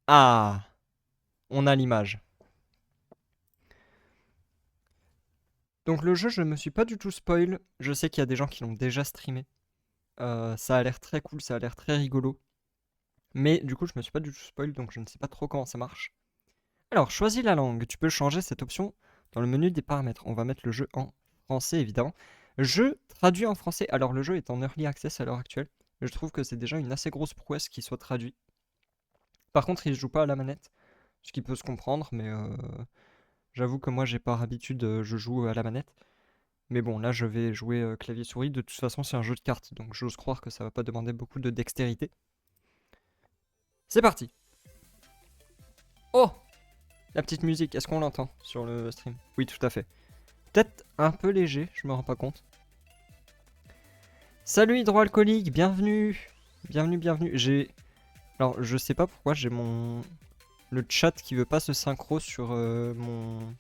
Ah, on a l'image. Donc le jeu, je me suis pas du tout spoil. Je sais qu'il y a des gens qui l'ont déjà streamé. Ça a l'air très cool, ça a l'air très rigolo. Mais du coup, je me suis pas du tout spoil, donc je ne sais pas trop comment ça marche. Alors, choisis la langue. Tu peux changer cette option dans le menu des paramètres. On va mettre le jeu en français, évidemment. Jeu traduit en français. Alors, le jeu est en early access à l'heure actuelle. Je trouve que c'est déjà une assez grosse prouesse qu'il soit traduit. Par contre, il se joue pas à la manette, ce qui peut se comprendre, mais j'avoue que moi, j'ai par habitude, je joue à la manette. Mais bon, là, je vais jouer clavier-souris. De toute façon, c'est un jeu de cartes, donc j'ose croire que ça va pas demander beaucoup de dextérité. C'est parti. Oh, la petite musique, est-ce qu'on l'entend sur le stream? Oui, tout à fait. Peut-être un peu léger, je me rends pas compte. Salut hydroalcoolique, bienvenue. Bienvenue, bienvenue. Alors, je sais pas pourquoi j'ai le chat qui veut pas se synchro sur mon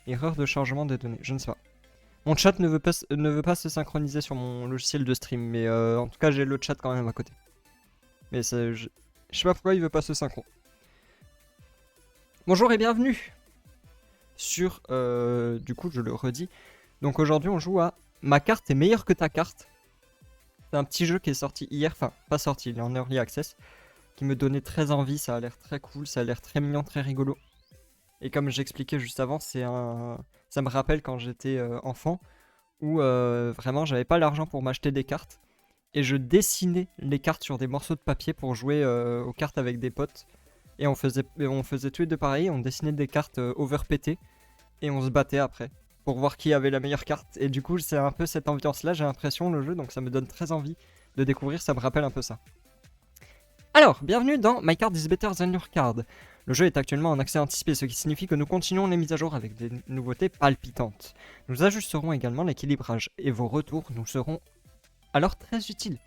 erreur de chargement des données. Je ne sais pas. Mon chat ne veut pas se synchroniser sur mon logiciel de stream, mais en tout cas, j'ai le chat quand même à côté. Mais je sais pas pourquoi il veut pas se synchro. Bonjour et bienvenue sur, du coup, je le redis. Donc aujourd'hui, on joue à Ma carte est meilleure que ta carte. C'est un petit jeu qui est sorti hier, enfin pas sorti, il est en early access, qui me donnait très envie, ça a l'air très cool, ça a l'air très mignon, très rigolo. Et comme j'expliquais juste avant, ça me rappelle quand j'étais enfant, où vraiment j'avais pas l'argent pour m'acheter des cartes, et je dessinais les cartes sur des morceaux de papier pour jouer aux cartes avec des potes. Et on faisait tous les deux pareil, on dessinait des cartes overpétées, et on se battait après pour voir qui avait la meilleure carte. Et du coup, c'est un peu cette ambiance-là, j'ai l'impression, le jeu, donc ça me donne très envie de découvrir, ça me rappelle un peu ça. Alors, bienvenue dans My Card is Better Than Your Card. Le jeu est actuellement en accès anticipé, ce qui signifie que nous continuons les mises à jour avec des nouveautés palpitantes. Nous ajusterons également l'équilibrage, et vos retours nous seront alors très utiles.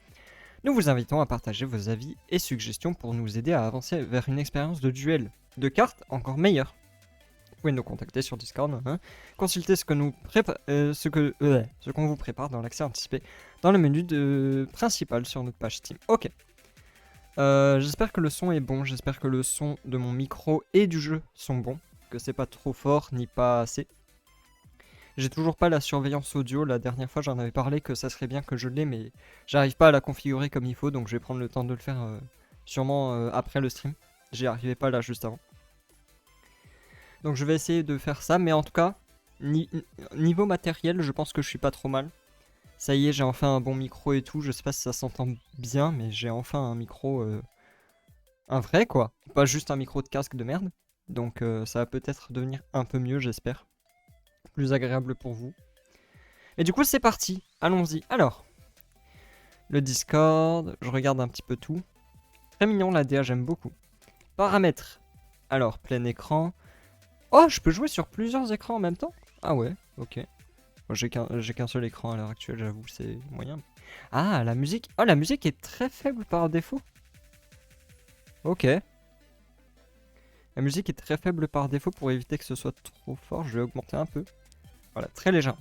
Nous vous invitons à partager vos avis et suggestions pour nous aider à avancer vers une expérience de duel de cartes encore meilleure. Vous pouvez nous contacter sur Discord, consulter ce qu'on vous prépare dans l'accès anticipé dans le menu principal sur notre page Steam. Ok. J'espère que le son est bon, j'espère que le son de mon micro et du jeu sont bons, que c'est pas trop fort ni pas assez. J'ai toujours pas la surveillance audio, la dernière fois j'en avais parlé que ça serait bien que je l'ai, mais j'arrive pas à la configurer comme il faut, donc je vais prendre le temps de le faire sûrement après le stream. J'y arrivais pas là juste avant. Donc je vais essayer de faire ça, mais en tout cas, niveau matériel, je pense que je suis pas trop mal. Ça y est, j'ai enfin un bon micro et tout, je sais pas si ça s'entend bien, mais j'ai enfin un micro, un vrai quoi, pas juste un micro de casque de merde. Donc ça va peut-être devenir un peu mieux, j'espère. Plus agréable pour vous. Et du coup, c'est parti, allons-y. Alors, le Discord, je regarde un petit peu tout. Très mignon la DA, j'aime beaucoup. Paramètres. Alors, plein écran. Oh, je peux jouer sur plusieurs écrans en même temps? Ah ouais, ok. Bon, j'ai qu'un seul écran à l'heure actuelle, j'avoue, c'est moyen. Ah, la musique. Oh, la musique est très faible par défaut. Ok. La musique est très faible par défaut pour éviter que ce soit trop fort. Je vais augmenter un peu. Voilà, très léger.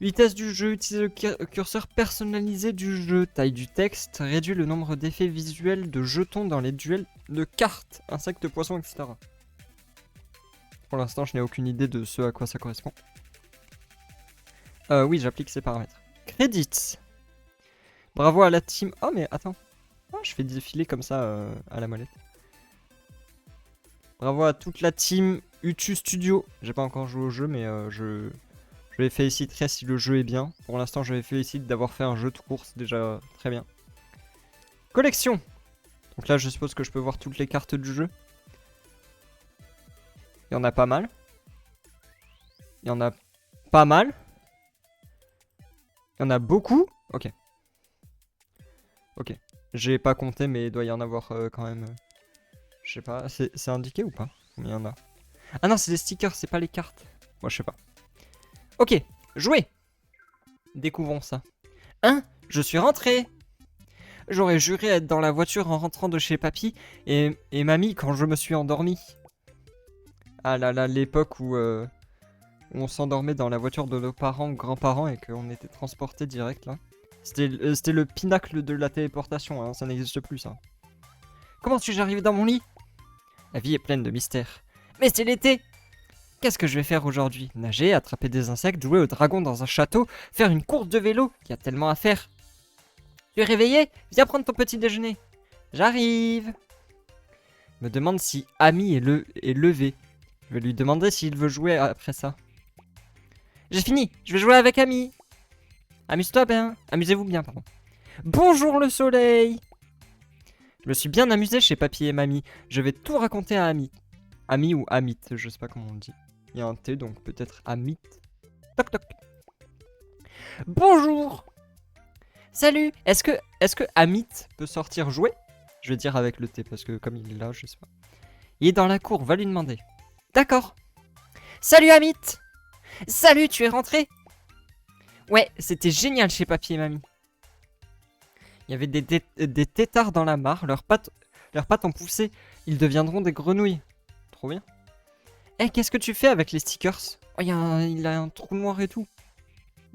Vitesse du jeu, utiliser le curseur personnalisé du jeu, taille du texte, réduit le nombre d'effets visuels de jetons dans les duels de cartes, insectes, poissons, etc. Pour l'instant, je n'ai aucune idée de ce à quoi ça correspond. Oui, j'applique ces paramètres. Credits. Bravo à la team. Oh, mais attends. Oh, je fais défiler comme ça à la molette. Bravo à toute la team Utu Studio. J'ai pas encore joué au jeu, mais je les féliciterai si le jeu est bien. Pour l'instant, je les félicite d'avoir fait un jeu de course, déjà très bien. Collection. Donc là, je suppose que je peux voir toutes les cartes du jeu. Il y en a pas mal. Il y en a pas mal. Il y en a beaucoup. Ok. Ok. J'ai pas compté, mais il doit y en avoir quand même. Je sais pas. C'est indiqué ou pas? Combien il y en a? Ah non, c'est des stickers, c'est pas les cartes. Moi, je sais pas. Ok. Jouer. Découvrons ça. Je suis rentré. J'aurais juré être dans la voiture en rentrant de chez papy et mamie quand je me suis endormi. Ah là là, l'époque où on s'endormait dans la voiture de nos parents ou grands-parents et qu'on était transporté direct là. C'était le pinacle de la téléportation, hein, ça n'existe plus ça. Comment suis-je arrivé dans mon lit? La vie est pleine de mystères. Mais c'est l'été! Qu'est-ce que je vais faire aujourd'hui? Nager, attraper des insectes, jouer au dragon dans un château, faire une course de vélo? Il y a tellement à faire. Tu es réveillé? Viens prendre ton petit déjeuner. J'arrive. Me demande si Ami est levé. Je vais lui demander s'il veut jouer après ça. J'ai fini, je vais jouer avec Ami. Amuse-toi bien. Amusez-vous bien, pardon. Bonjour le soleil. Je me suis bien amusé chez Papy et Mamie. Je vais tout raconter à Ami. Ami ou Amit, je sais pas comment on le dit. Il y a un T, donc peut-être Amit. Toc toc. Bonjour. Salut. Est-ce que Amit peut sortir jouer? Je vais dire avec le T, parce que comme il est là, je sais pas. Il est dans la cour, va lui demander. D'accord. Salut Amit. Salut, tu es rentré? Ouais, c'était génial chez Papy et Mamie. Il y avait des têtards dans la mare, leurs pattes ont poussé. Ils deviendront des grenouilles. Trop bien. Eh, qu'est-ce que tu fais avec les stickers? Oh, il a un trou noir et tout.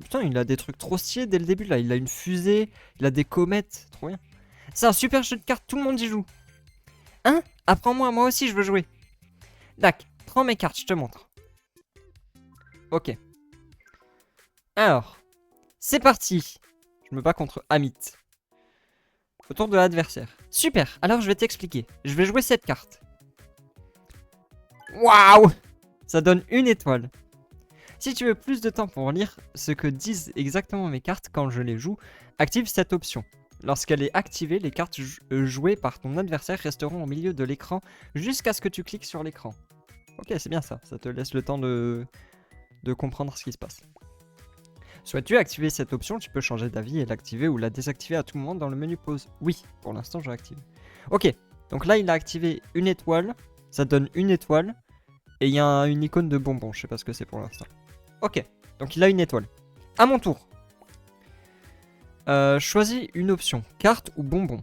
Putain, il a des trucs trop stylés dès le début là. Il a une fusée, il a des comètes. Trop bien. C'est un super jeu de cartes, tout le monde y joue. Hein? Apprends-moi, moi aussi je veux jouer. Dac, prends mes cartes, je te montre. Ok. Alors, c'est parti. Je me bats contre Amit. Autour de l'adversaire. Super, alors je vais t'expliquer. Je vais jouer cette carte. Waouh! Ça donne une étoile. Si tu veux plus de temps pour lire ce que disent exactement mes cartes quand je les joue, active cette option. Lorsqu'elle est activée, les cartes jouées par ton adversaire resteront au milieu de l'écran jusqu'à ce que tu cliques sur l'écran. Ok, c'est bien ça. Ça te laisse le temps de comprendre ce qui se passe. Souhaites-tu activer cette option? Tu peux changer d'avis et l'activer ou la désactiver à tout moment dans le menu pause. Oui, pour l'instant, je l'active. Ok, donc là, il a activé une étoile. Ça donne une étoile. Et il y a une icône de bonbon. Je sais pas ce que c'est pour l'instant. Ok, donc il a une étoile. À mon tour. Choisis une option, carte ou bonbon.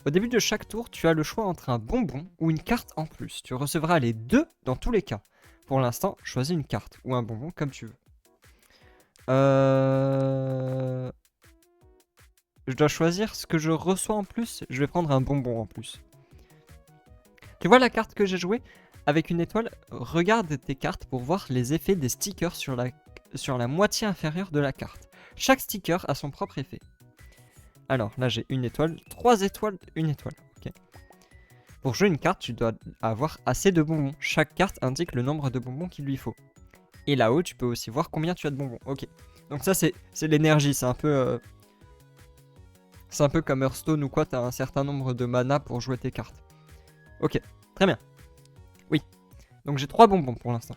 Au début de chaque tour, tu as le choix entre un bonbon ou une carte en plus. Tu recevras les deux dans tous les cas. Pour l'instant, choisis une carte ou un bonbon comme tu veux. Je dois choisir ce que je reçois en plus. Je vais prendre un bonbon en plus. Tu vois la carte que j'ai jouée? Avec une étoile, regarde tes cartes pour voir les effets des stickers sur la moitié inférieure de la carte. Chaque sticker a son propre effet. Alors là j'ai une étoile, 3 étoiles, une étoile. Okay. Pour jouer une carte, tu dois avoir assez de bonbons. Chaque carte indique le nombre de bonbons qu'il lui faut. Et là-haut, tu peux aussi voir combien tu as de bonbons. Ok. Donc ça c'est l'énergie, c'est un peu comme Hearthstone ou quoi, tu as un certain nombre de mana pour jouer tes cartes. Ok, très bien. Oui. Donc j'ai 3 bonbons pour l'instant.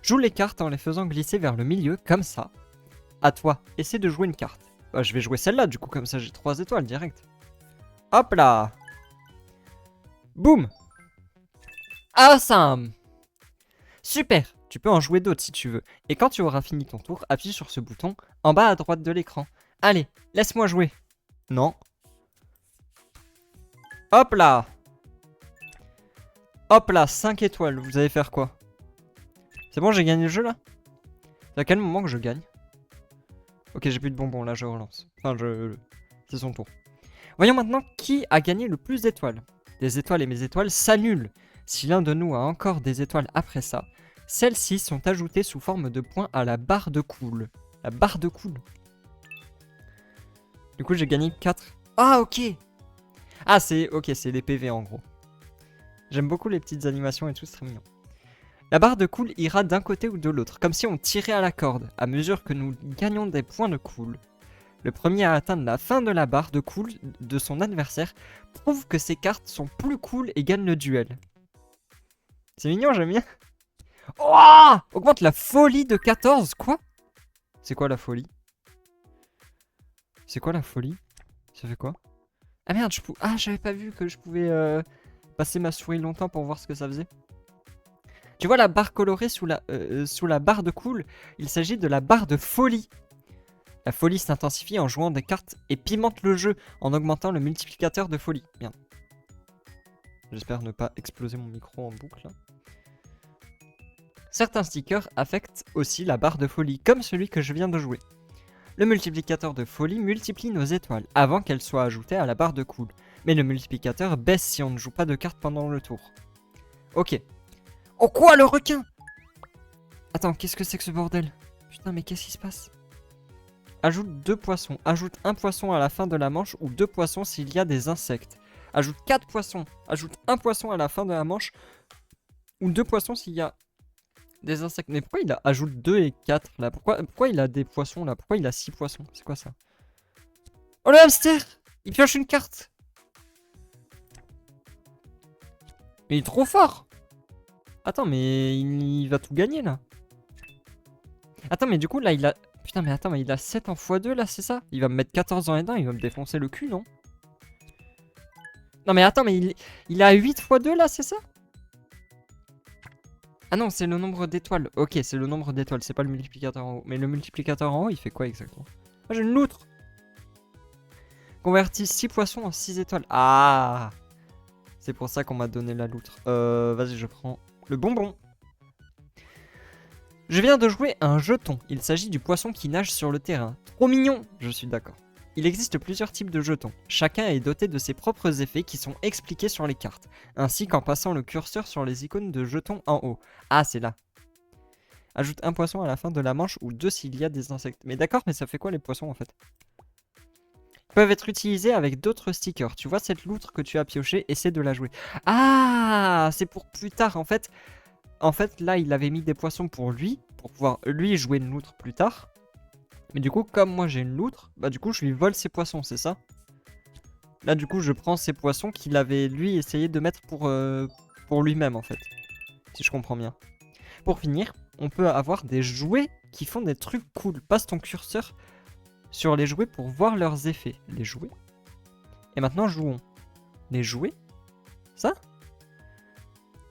Joue les cartes en les faisant glisser vers le milieu, comme ça. À toi, essaie de jouer une carte. Bah, je vais jouer celle-là, du coup, comme ça j'ai 3 étoiles direct. Hop là. Boum. Awesome. Super. Tu peux en jouer d'autres si tu veux. Et quand tu auras fini ton tour, appuie sur ce bouton en bas à droite de l'écran. Allez, laisse-moi jouer. Non. Hop là. Hop là, 5 étoiles. Vous allez faire quoi? C'est bon, j'ai gagné le jeu là? C'est à quel moment que je gagne? Ok, j'ai plus de bonbons, là je relance. Enfin, c'est son tour. Voyons maintenant qui a gagné le plus d'étoiles. Des étoiles et mes étoiles s'annulent. Si l'un de nous a encore des étoiles après ça, celles-ci sont ajoutées sous forme de points à la barre de cool. La barre de cool. Du coup, j'ai gagné 4. Ah, ok. Ah, c'est les PV en gros. J'aime beaucoup les petites animations et tout, c'est très mignon. La barre de cool ira d'un côté ou de l'autre, comme si on tirait à la corde. À mesure que nous gagnons des points de cool, le premier à atteindre la fin de la barre de cool de son adversaire prouve que ses cartes sont plus cool et gagne le duel. C'est mignon, j'aime bien. Oh! Augmente la folie de 14, quoi? C'est quoi la folie? C'est quoi la folie? Ça fait quoi? Ah merde, j'avais pas vu que je pouvais passer ma souris longtemps pour voir ce que ça faisait. Tu vois la barre colorée sous la barre de cool? Il s'agit de la barre de folie. La folie s'intensifie en jouant des cartes et pimente le jeu en augmentant le multiplicateur de folie. Bien. J'espère ne pas exploser mon micro en boucle. Certains stickers affectent aussi la barre de folie, comme celui que je viens de jouer. Le multiplicateur de folie multiplie nos étoiles avant qu'elles soient ajoutées à la barre de cool. Mais le multiplicateur baisse si on ne joue pas de cartes pendant le tour. Ok. Oh quoi, le requin? Attends, qu'est-ce que c'est que ce bordel? Putain, mais qu'est-ce qui se passe? Ajoute 2 poissons. Ajoute 1 poisson à la fin de la manche ou 2 poissons s'il y a des insectes. Ajoute 4 poissons. Ajoute 1 poisson à la fin de la manche ou 2 poissons s'il y a des insectes. Mais pourquoi il a ajoute 2 et 4 là? Pourquoi il a des poissons là? Pourquoi il a 6 poissons? C'est quoi ça? Oh le hamster! Il pioche une carte! Mais il est trop fort! Attends, mais il va tout gagner là. Attends, mais du coup là il a... Putain, mais attends, mais il a 7 en x2 là, c'est ça? Il va me mettre 14 en N1, il va me défoncer le cul, non? Non mais attends, mais il a 8 x2 là, c'est ça? Ah non, c'est le nombre d'étoiles. Ok, c'est le nombre d'étoiles, c'est pas le multiplicateur en haut. Mais le multiplicateur en haut, il fait quoi exactement? Ah, j'ai une loutre! Convertis 6 poissons en 6 étoiles. Ah! C'est pour ça qu'on m'a donné la loutre. Vas-y, je prends le bonbon. Je viens de jouer un jeton. Il s'agit du poisson qui nage sur le terrain. Trop mignon! Je suis d'accord. Il existe plusieurs types de jetons. Chacun est doté de ses propres effets qui sont expliqués sur les cartes, ainsi qu'en passant le curseur sur les icônes de jetons en haut. Ah, c'est là. Ajoute un poisson à la fin de la manche ou 2 s'il y a des insectes. Mais d'accord, mais ça fait quoi les poissons en fait? Ils peuvent être utilisés avec d'autres stickers. Tu vois cette loutre que tu as piochée, essaie de la jouer. Ah, c'est pour plus tard en fait. En fait, là, il avait mis des poissons pour lui, pour pouvoir lui jouer une loutre plus tard. Mais du coup, comme moi j'ai une loutre, bah du coup je lui vole ses poissons, c'est ça? Là du coup je prends ces poissons qu'il avait lui essayé de mettre pour lui-même en fait. Si je comprends bien. Pour finir, on peut avoir des jouets qui font des trucs cool. Passe ton curseur sur les jouets pour voir leurs effets. Les jouets. Et maintenant jouons. Les jouets. Ça?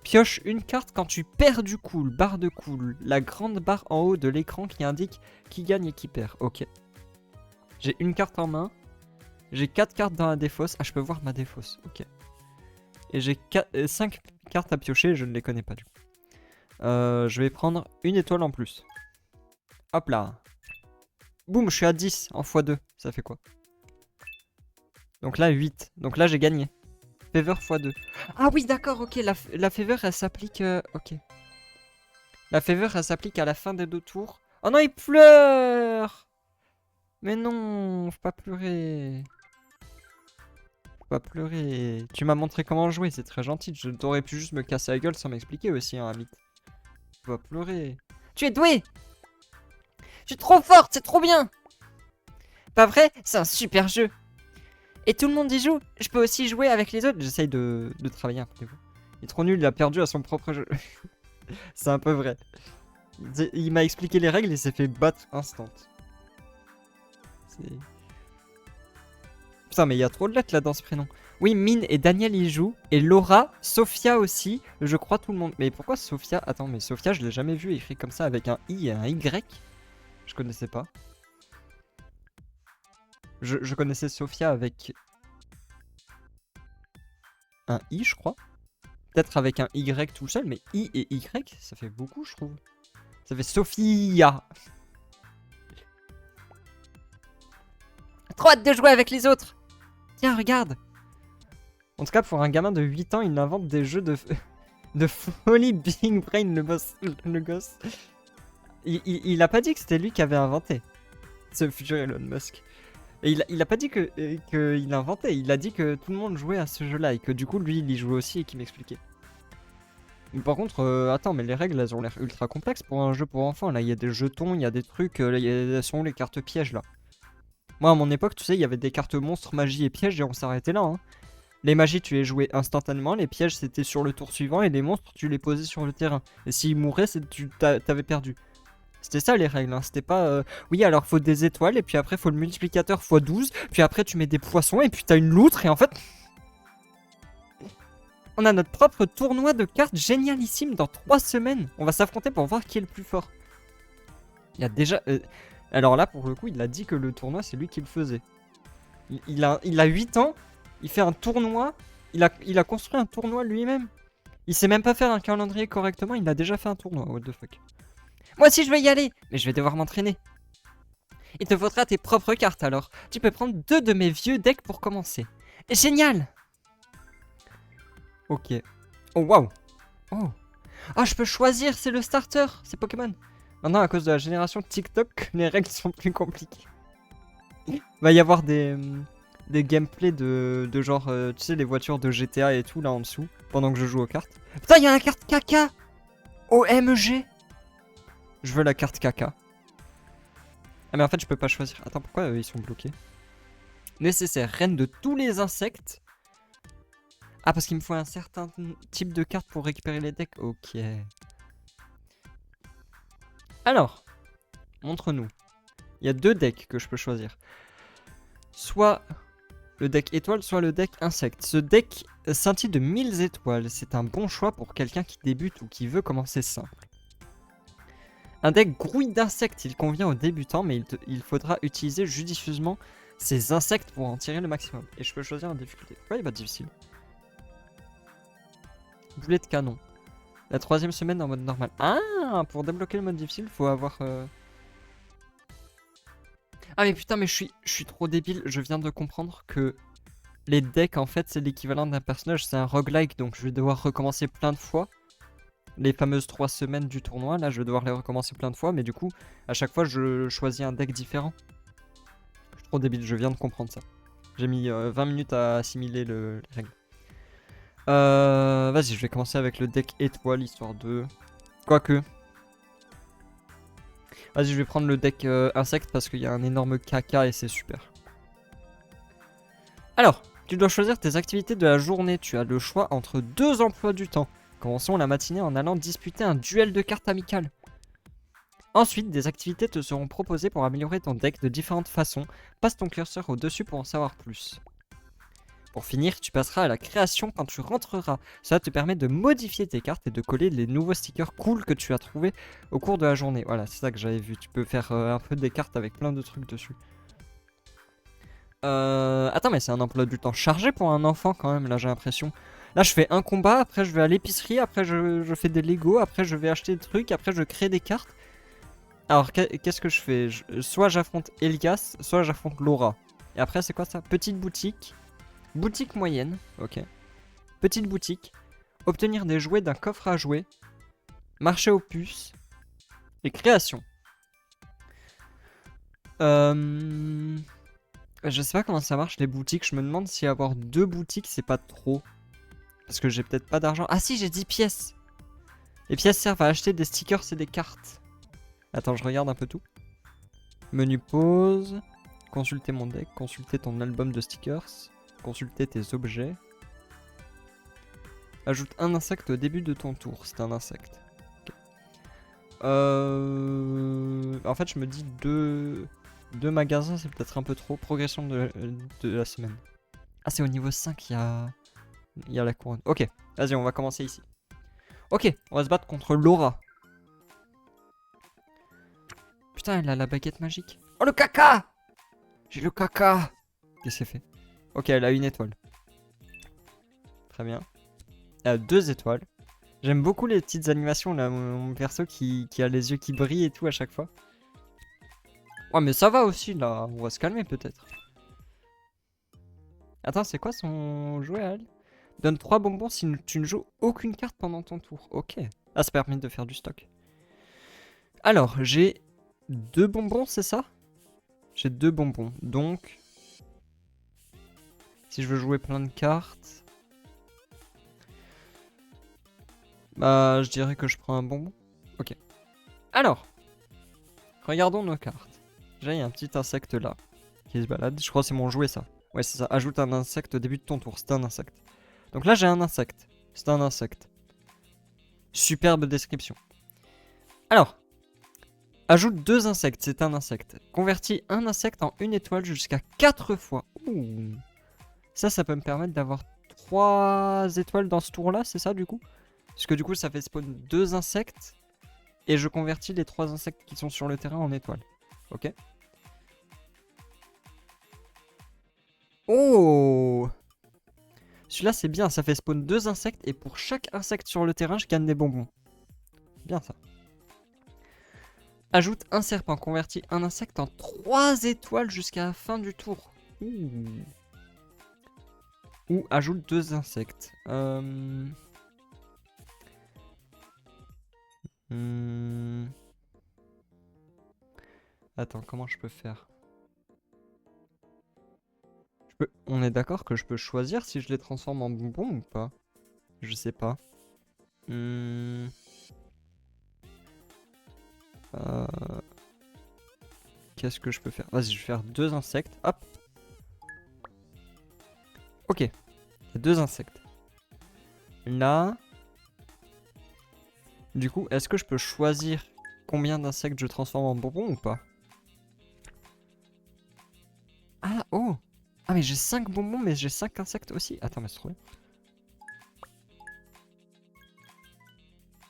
Pioche une carte quand tu perds du cool. Barre de cool. La grande barre en haut de l'écran qui indique qui gagne et qui perd. Ok. J'ai une carte en main. J'ai 4 cartes dans la défausse. Ah, je peux voir ma défausse. Ok. Et j'ai 5 cartes à piocher. Je ne les connais pas du coup. Je vais prendre une étoile en plus. Hop là. Boum, je suis à 10 en x2. Ça fait quoi? Donc là, 8. Donc là, j'ai gagné. Favor x2. Ah oui, d'accord, ok. La favor, elle s'applique... ok. La favor, elle s'applique à la fin des 2 tours. Oh non, il pleure! Mais non, faut pas pleurer. Faut pas pleurer. Tu m'as montré comment jouer, c'est très gentil. Je t'aurais pu juste me casser la gueule sans m'expliquer aussi, hein, Amit. Faut pas pleurer. Tu es doué! Je suis trop forte, c'est trop bien! Pas vrai? C'est un super jeu. Et tout le monde y joue. Je peux aussi jouer avec les autres. J'essaye de travailler un peu. Il est trop nul, il a perdu à son propre jeu. C'est un peu vrai. Il m'a expliqué les règles et s'est fait battre instant. Putain, mais il y a trop de lettres là dans ce prénom. Oui, Mine et Daniel y jouent. Et Laura, Sophia aussi. Je crois tout le monde. Mais pourquoi Sophia? Attends, mais Sophia, je l'ai jamais vu écrit comme ça avec un I et un Y. Je connaissais pas. Je connaissais Sophia avec un I, je crois. Peut-être avec un Y tout seul, mais I et Y, ça fait beaucoup, je trouve. Ça fait Sophia. Trop hâte de jouer avec les autres. Tiens, regarde. En tout cas, pour un gamin de 8 ans, il invente des jeux de folie. Big Brain, le gosse. Il a pas dit que c'était lui qui avait inventé ce futur Elon Musk. Et il a pas dit qu'il inventait, il a dit que tout le monde jouait à ce jeu-là et que du coup, lui, il y jouait aussi et qu'il m'expliquait. Mais par contre, attends, mais les règles, elles ont l'air ultra complexes pour un jeu pour enfants. Là, il y a des jetons, il y a des trucs, elles sont où les cartes pièges, là? Moi, à mon époque, tu sais, il y avait des cartes monstres, magie et pièges et on s'arrêtait là, hein. Les magies, tu les jouais instantanément, les pièges, c'était sur le tour suivant et les monstres, tu les posais sur le terrain. Et s'ils mouraient, t'avais perdu. C'était ça les règles, hein. C'était pas oui, alors faut des étoiles et puis après faut le multiplicateur x 12, puis après tu mets des poissons et puis t'as une loutre et en fait on a notre propre tournoi de cartes génialissime dans 3 semaines. On va s'affronter pour voir qui est le plus fort. Il y a déjà alors là pour le coup il a dit que le tournoi c'est lui qui le faisait. Il a 8 ans, il fait un tournoi, il a construit un tournoi lui-même. Il sait même pas faire un calendrier correctement, il a déjà fait un tournoi, what the fuck. Moi aussi je vais y aller, mais je vais devoir m'entraîner. Il te faudra tes propres cartes alors. Tu peux prendre 2 de mes vieux decks pour commencer. Génial! Ok. Oh, waouh. Oh. Ah, je peux choisir, c'est le starter, c'est Pokémon. Maintenant, à cause de la génération TikTok, les règles sont plus compliquées. Il va y avoir des gameplays de genre, tu sais, les voitures de GTA et tout, là en dessous, pendant que je joue aux cartes. Putain, il y a la carte caca. OMG. Je veux la carte caca. Ah, mais en fait, je peux pas choisir. Attends, pourquoi ils sont bloqués? Nécessaire, reine de tous les insectes. Ah, parce qu'il me faut un certain type de carte pour récupérer les decks. Ok. Alors, montre-nous. Il y a 2 decks que je peux choisir. Soit le deck étoile, soit le deck insecte. Ce deck scintille de 1000 étoiles. C'est un bon choix pour quelqu'un qui débute ou qui veut commencer simple. Un deck grouille d'insectes, il convient aux débutants, mais il faudra utiliser judicieusement ces insectes pour en tirer le maximum. Et je peux choisir en difficulté. Pourquoi il va difficile? Boulet de canon. La 3e semaine en mode normal. Ah, pour débloquer le mode difficile, faut avoir... Ah mais putain, mais je suis trop débile. Je viens de comprendre que les decks, en fait, c'est l'équivalent d'un personnage. C'est un roguelike, donc je vais devoir recommencer plein de fois. Les fameuses 3 semaines du tournoi, là, je vais devoir les recommencer plein de fois. Mais du coup, à chaque fois, je choisis un deck différent. Je suis trop débile, je viens de comprendre ça. J'ai mis 20 minutes à assimiler les règles. Vas-y, je vais commencer avec le deck étoile, histoire de... Quoique... Vas-y, je vais prendre le deck insecte parce qu'il y a un énorme caca et c'est super. Alors, tu dois choisir tes activités de la journée. Tu as le choix entre 2 emplois du temps. Commençons la matinée en allant disputer un duel de cartes amicales. Ensuite, des activités te seront proposées pour améliorer ton deck de différentes façons. Passe ton curseur au-dessus pour en savoir plus. Pour finir, tu passeras à la création quand tu rentreras. Cela te permet de modifier tes cartes et de coller les nouveaux stickers cool que tu as trouvés au cours de la journée. Voilà, c'est ça que j'avais vu. Tu peux faire un peu des cartes avec plein de trucs dessus. Attends, mais c'est un emploi du temps chargé pour un enfant quand même, là j'ai l'impression. Là je fais un combat, après je vais à l'épicerie, après je fais des Lego, après je vais acheter des trucs, après je crée des cartes. Alors qu'est-ce que je fais? Soit j'affronte Elias, soit j'affronte Laura. Et après c'est quoi ça? Petite boutique. Boutique moyenne, ok. Petite boutique. Obtenir des jouets d'un coffre à jouets. Marché aux puces. Et création. Je sais pas comment ça marche les boutiques. Je me demande si avoir 2 boutiques c'est pas trop. Parce que j'ai peut-être pas d'argent. Ah si, j'ai 10 pièces. Les pièces servent à acheter des stickers et des cartes. Attends, je regarde un peu tout. Menu pause. Consulter mon deck. Consulter ton album de stickers. Consulter tes objets. Ajoute un insecte au début de ton tour. C'est un insecte. Okay. En fait, je me dis 2 magasins, c'est peut-être un peu trop. Progression de la semaine. Ah, c'est au niveau 5, il y a la couronne. Ok, vas-y, on va commencer ici. Ok, on va se battre contre Laura. Putain, elle a la baguette magique. Oh, le caca! J'ai le caca! Qu'est-ce que c'est fait? Ok, elle a 1 étoile. Très bien. Elle a 2 étoiles. J'aime beaucoup les petites animations là, mon perso qui a les yeux qui brillent et tout à chaque fois. Ouais, mais ça va aussi là, on va se calmer peut-être. Attends, c'est quoi son jouet à elle? Donne 3 bonbons si tu ne joues aucune carte pendant ton tour. Ok. Ah, ça permet de faire du stock. Alors, j'ai 2 bonbons, c'est ça? J'ai 2 bonbons. Donc, si je veux jouer plein de cartes... Bah, je dirais que je prends un bonbon. Ok. Alors, regardons nos cartes. Déjà, il y a un petit insecte là, qui se balade. Je crois que c'est mon jouet, ça. Ouais, c'est ça. Ajoute un insecte au début de ton tour. C'est un insecte. Donc là, j'ai un insecte. C'est un insecte. Superbe description. Alors, ajoute 2 insectes. C'est un insecte. Convertis un insecte en 1 étoile jusqu'à 4 fois. Ouh. Ça peut me permettre d'avoir 3 étoiles dans ce tour-là, c'est ça, du coup? Parce que du coup, ça fait spawn 2 insectes. Et je convertis les 3 insectes qui sont sur le terrain en étoiles. Ok. Oh! Celui-là, c'est bien. Ça fait spawn 2 insectes. Et pour chaque insecte sur le terrain, je gagne des bonbons. Bien ça. Ajoute un serpent. Convertis un insecte en 3 étoiles jusqu'à la fin du tour. Ouh. Ou ajoute 2 insectes. Attends, comment je peux faire? On est d'accord que je peux choisir si je les transforme en bonbons ou pas? Je sais pas. Hmm. Qu'est-ce que je peux faire? Vas-y, je vais faire 2 insectes. Hop. Ok. Il y a 2 insectes. Là. Du coup, est-ce que je peux choisir combien d'insectes je transforme en bonbons ou pas? Ah, oh! Ah, mais j'ai 5 bonbons, mais j'ai 5 insectes aussi. Attends, mais c'est trop bien.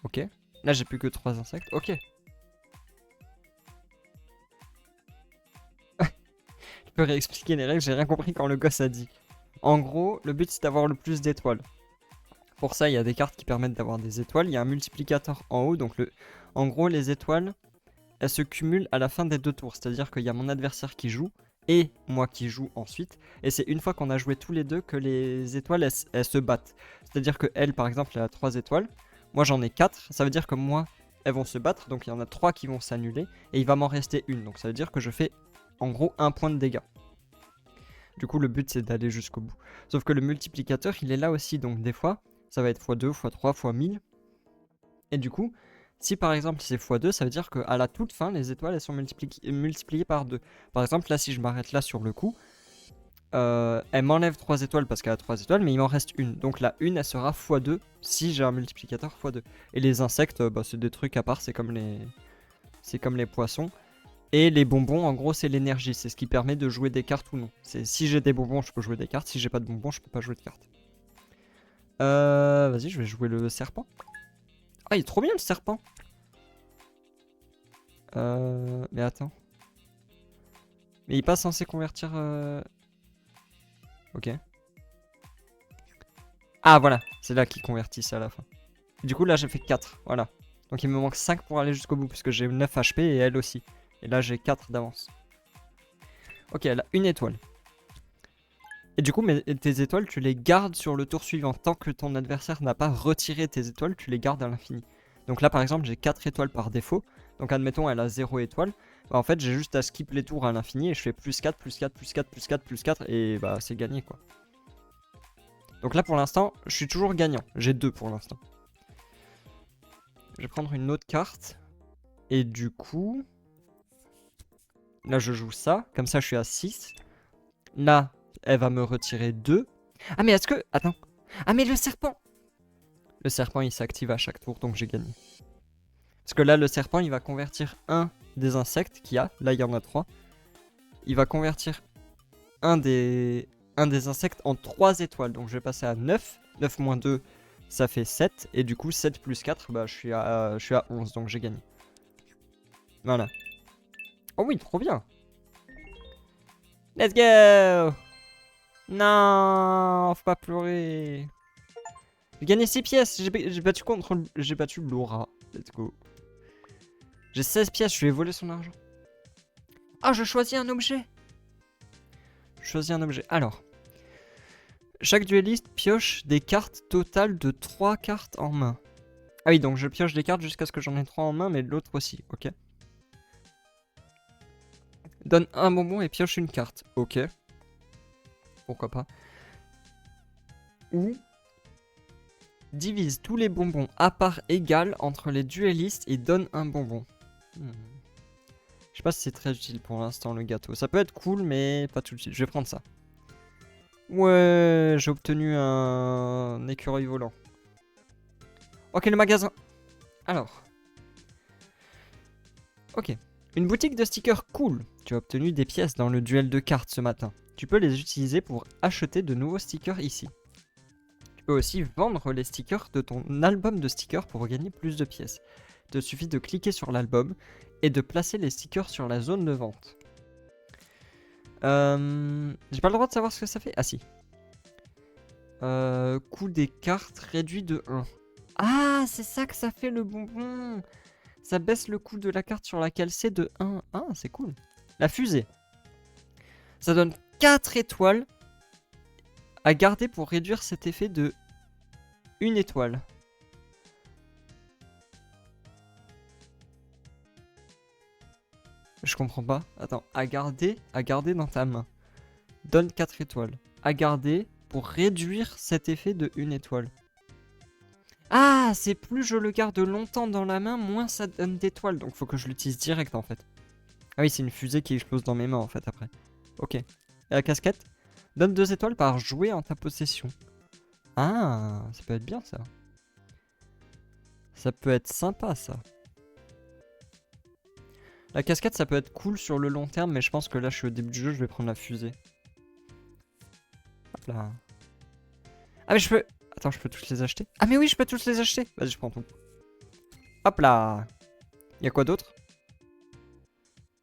Ok. Là, j'ai plus que 3 insectes. Ok. Je peux réexpliquer les règles, j'ai rien compris quand le gosse a dit. En gros, le but c'est d'avoir le plus d'étoiles. Pour ça, il y a des cartes qui permettent d'avoir des étoiles. Il y a un multiplicateur en haut. Donc, en gros, les étoiles, elles se cumulent à la fin des 2 tours. C'est-à-dire qu'il y a mon adversaire qui joue et moi qui joue ensuite. Et c'est une fois qu'on a joué tous les deux que les étoiles, elles se battent. C'est-à-dire que elle, par exemple, elle a 3 étoiles. Moi, j'en ai 4. Ça veut dire que moi, elles vont se battre. Donc, il y en a 3 qui vont s'annuler. Et il va m'en rester une. Donc, ça veut dire que je fais, en gros, 1 point de dégâts. Du coup, le but, c'est d'aller jusqu'au bout. Sauf que le multiplicateur, il est là aussi. Donc, des fois, ça va être x2, x3, x1000. Et du coup, si par exemple c'est x2, ça veut dire qu'à la toute fin, les étoiles, elles sont multipliées par 2. Par exemple, là, si je m'arrête là sur le coup, elle m'enlève 3 étoiles parce qu'elle a 3 étoiles, mais il m'en reste une. Donc la une, elle sera x2 si j'ai un multiplicateur x2. Et les insectes, bah, c'est des trucs à part, c'est comme les poissons. Et les bonbons, en gros, c'est l'énergie. C'est ce qui permet de jouer des cartes ou non. Si j'ai des bonbons, je peux jouer des cartes. Si j'ai pas de bonbons, je peux pas jouer de cartes. Vas-y, je vais jouer le serpent. Ah, il est trop bien le serpent. Mais attends. Mais il est pas censé convertir... Ok. Ah, voilà. C'est là qu'il convertissent à la fin. Du coup, là, j'ai fait 4. Voilà. Donc, il me manque 5 pour aller jusqu'au bout. Puisque j'ai 9 HP et elle aussi. Et là, j'ai 4 d'avance. Ok, elle a une étoile. Et du coup, tes étoiles, tu les gardes sur le tour suivant. Tant que ton adversaire n'a pas retiré tes étoiles, tu les gardes à l'infini. Donc là, par exemple, j'ai 4 étoiles par défaut. Donc admettons, elle a 0 étoile. Bah, en fait, j'ai juste à skip les tours à l'infini et je fais plus 4, plus 4, plus 4, plus 4, plus 4. Et bah, c'est gagné, quoi. Donc là, pour l'instant, je suis toujours gagnant. J'ai 2 pour l'instant. Je vais prendre une autre carte. Et du coup... Là, je joue ça. Comme ça, je suis à 6. Là, elle va me retirer 2. Ah, mais est-ce que... Attends. Ah, mais le serpent! Le serpent, il s'active à chaque tour, donc j'ai gagné. Parce que là, le serpent, il va convertir un des insectes qu'il y a. Là, il y en a 3. Il va convertir un des insectes en 3 étoiles. Donc, je vais passer à 9. 9 moins 2, ça fait 7. Et du coup, 7 plus 4, bah, je suis à 11. Donc, j'ai gagné. Voilà. Oh oui, trop bien. Let's go! Non, faut pas pleurer. J'ai gagné 6 pièces. J'ai battu Laura. Let's go. J'ai 16 pièces, je lui ai volé son argent. Ah, je choisis un objet. Je choisis un objet. Alors, chaque dueliste pioche des cartes totales de 3 cartes en main. Ah oui, donc je pioche des cartes jusqu'à ce que j'en ai 3 en main, mais l'autre aussi. Ok. Donne un bonbon et pioche une carte. Ok. Pourquoi pas. Ou divise tous les bonbons à part égale entre les duellistes et donne un bonbon. Je sais pas si c'est très utile pour l'instant le gâteau. Ça peut être cool, mais pas tout de suite. Je vais prendre ça. Ouais, j'ai obtenu un écureuil volant. Ok, le magasin. Alors. Ok. Une boutique de stickers cool. Tu as obtenu des pièces dans le duel de cartes ce matin. Tu peux les utiliser pour acheter de nouveaux stickers ici. Tu peux aussi vendre les stickers de ton album de stickers pour gagner plus de pièces. Il te suffit de cliquer sur l'album et de placer les stickers sur la zone de vente. J'ai pas le droit de savoir ce que ça fait. Ah si. Coût des cartes réduit de 1. Ah, c'est ça que ça fait le bonbon. Ça baisse le coût de la carte sur laquelle c'est de 1. Ah, c'est cool. La fusée. Ça donne 4 étoiles À garder pour réduire cet effet de 1 étoile. Je comprends pas. Attends, à garder dans ta main. Donne 4 étoiles. À garder pour réduire cet effet de 1 étoile. Ah, c'est plus je le garde longtemps dans la main, moins ça donne d'étoiles. Donc faut que je l'utilise direct en fait. Ah oui, c'est une fusée qui explose dans mes mains en fait après. Ok. Et la casquette? Donne 2 étoiles par jouet en ta possession. Ah, ça peut être bien ça. Ça peut être sympa ça. La casquette ça peut être cool sur le long terme, mais je pense que là je suis au début du jeu, je vais prendre la fusée. Hop là. Ah mais je peux... Attends, je peux tous les acheter? Ah mais oui, je peux tous les acheter. Vas-y, je prends tout. Hop là. Y'a quoi d'autre?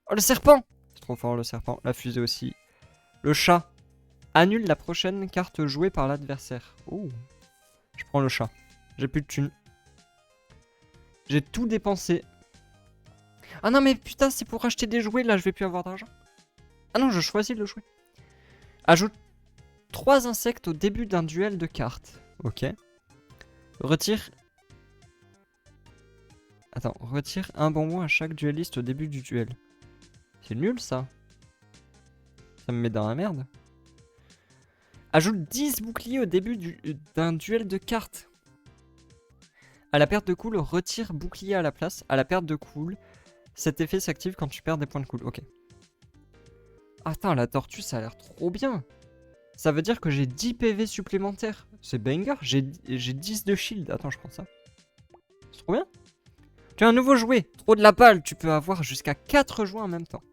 Oh, le serpent! C'est trop fort le serpent. La fusée aussi. Le chat. Annule la prochaine carte jouée par l'adversaire. Oh. Je prends le chat. J'ai plus de thunes. J'ai tout dépensé. Ah non mais putain, c'est pour acheter des jouets là, je vais plus avoir d'argent. Ah non, je choisis le jouet. Ajoute 3 insectes au début d'un duel de cartes. Ok. Retire... Attends, retire un bonbon à chaque dueliste au début du duel. C'est nul ça. Ça me met dans la merde. Ajoute 10 boucliers au début d'un duel de cartes. À la perte de cool, retire bouclier à la place. À la perte de cool, cet effet s'active quand tu perds des points de cool. Ok. Attends, la tortue, ça a l'air trop bien. Ça veut dire que j'ai 10 PV supplémentaires. C'est banger. J'ai 10 de shield. Attends, je prends ça. C'est trop bien. Tu as un nouveau jouet. Trop de la balle. Tu peux avoir jusqu'à 4 jouets en même temps.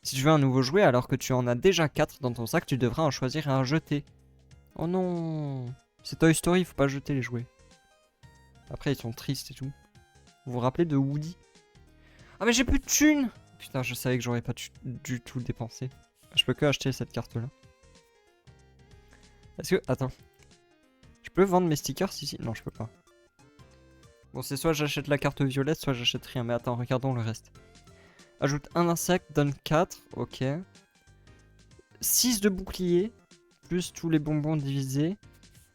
Si tu veux un nouveau jouet alors que tu en as déjà 4 dans ton sac, tu devras en choisir un à jeter. Oh non. C'est Toy Story, faut pas jeter les jouets. Après, ils sont tristes et tout. Vous vous rappelez de Woody? Ah mais j'ai plus de thunes. Putain, je savais que j'aurais pas du tout dépensé. Je peux que acheter cette carte-là. Est-ce que... Attends. Je peux vendre mes stickers ici? Non, je peux pas. Bon, c'est soit j'achète la carte violette, soit j'achète rien. Mais attends, regardons le reste. Ajoute un insecte, donne 4. Ok. 6 de bouclier. Plus tous les bonbons divisés.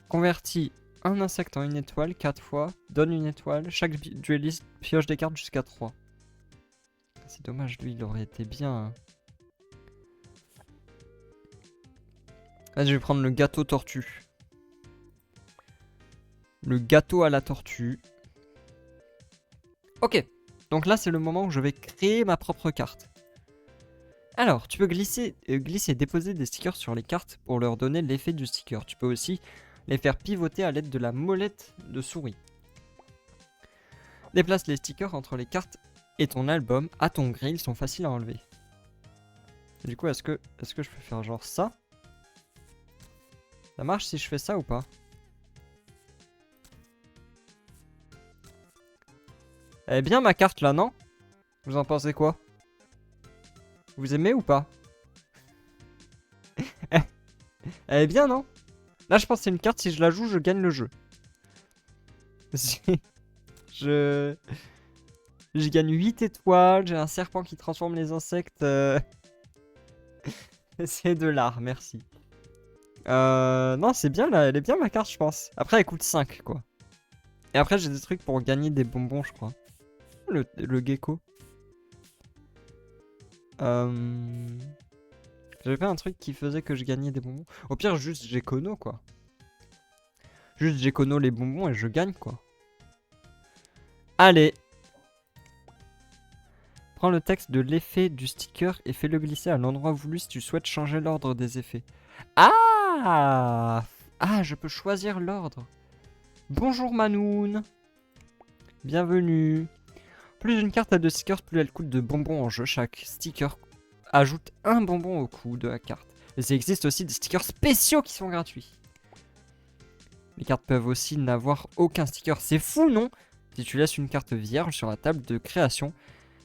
Convertis un insecte en une étoile 4 fois. Donne une étoile. Chaque dueliste pioche des cartes jusqu'à 3. C'est dommage, lui, il aurait été bien. Vas-y, je vais prendre le gâteau tortue. Le gâteau à la tortue. Ok. Donc là, c'est le moment où je vais créer ma propre carte. Alors, tu peux glisser et déposer des stickers sur les cartes pour leur donner l'effet du sticker. Tu peux aussi les faire pivoter à l'aide de la molette de souris. Déplace les stickers entre les cartes et ton album à ton gré, ils sont faciles à enlever. Et du coup, est-ce que je peux faire genre ça? Ça marche si je fais ça ou pas? Elle est bien ma carte là, non? Vous en pensez quoi? Vous aimez ou pas? Elle est bien, non? Là, je pense que c'est une carte, si je la joue, je gagne le jeu. Je gagne 8 étoiles, j'ai un serpent qui transforme les insectes. C'est de l'art, merci. Non, c'est bien là, elle est bien ma carte, je pense. Après, elle coûte 5, quoi. Et après, j'ai des trucs pour gagner des bonbons, je crois. Le gecko. J'avais fait un truc qui faisait que je gagnais des bonbons. Au pire, juste j'écono, quoi. Juste j'écono les bonbons et je gagne, quoi. Allez. Prends le texte de l'effet du sticker et fais-le glisser à l'endroit voulu si tu souhaites changer l'ordre des effets. Ah! Ah, je peux choisir l'ordre. Bonjour Manoun. Bienvenue. Plus une carte a de stickers, plus elle coûte de bonbons en jeu. Chaque sticker ajoute un bonbon au coût de la carte. Et il existe aussi des stickers spéciaux qui sont gratuits. Les cartes peuvent aussi n'avoir aucun sticker. C'est fou, non? Si tu laisses une carte vierge sur la table de création,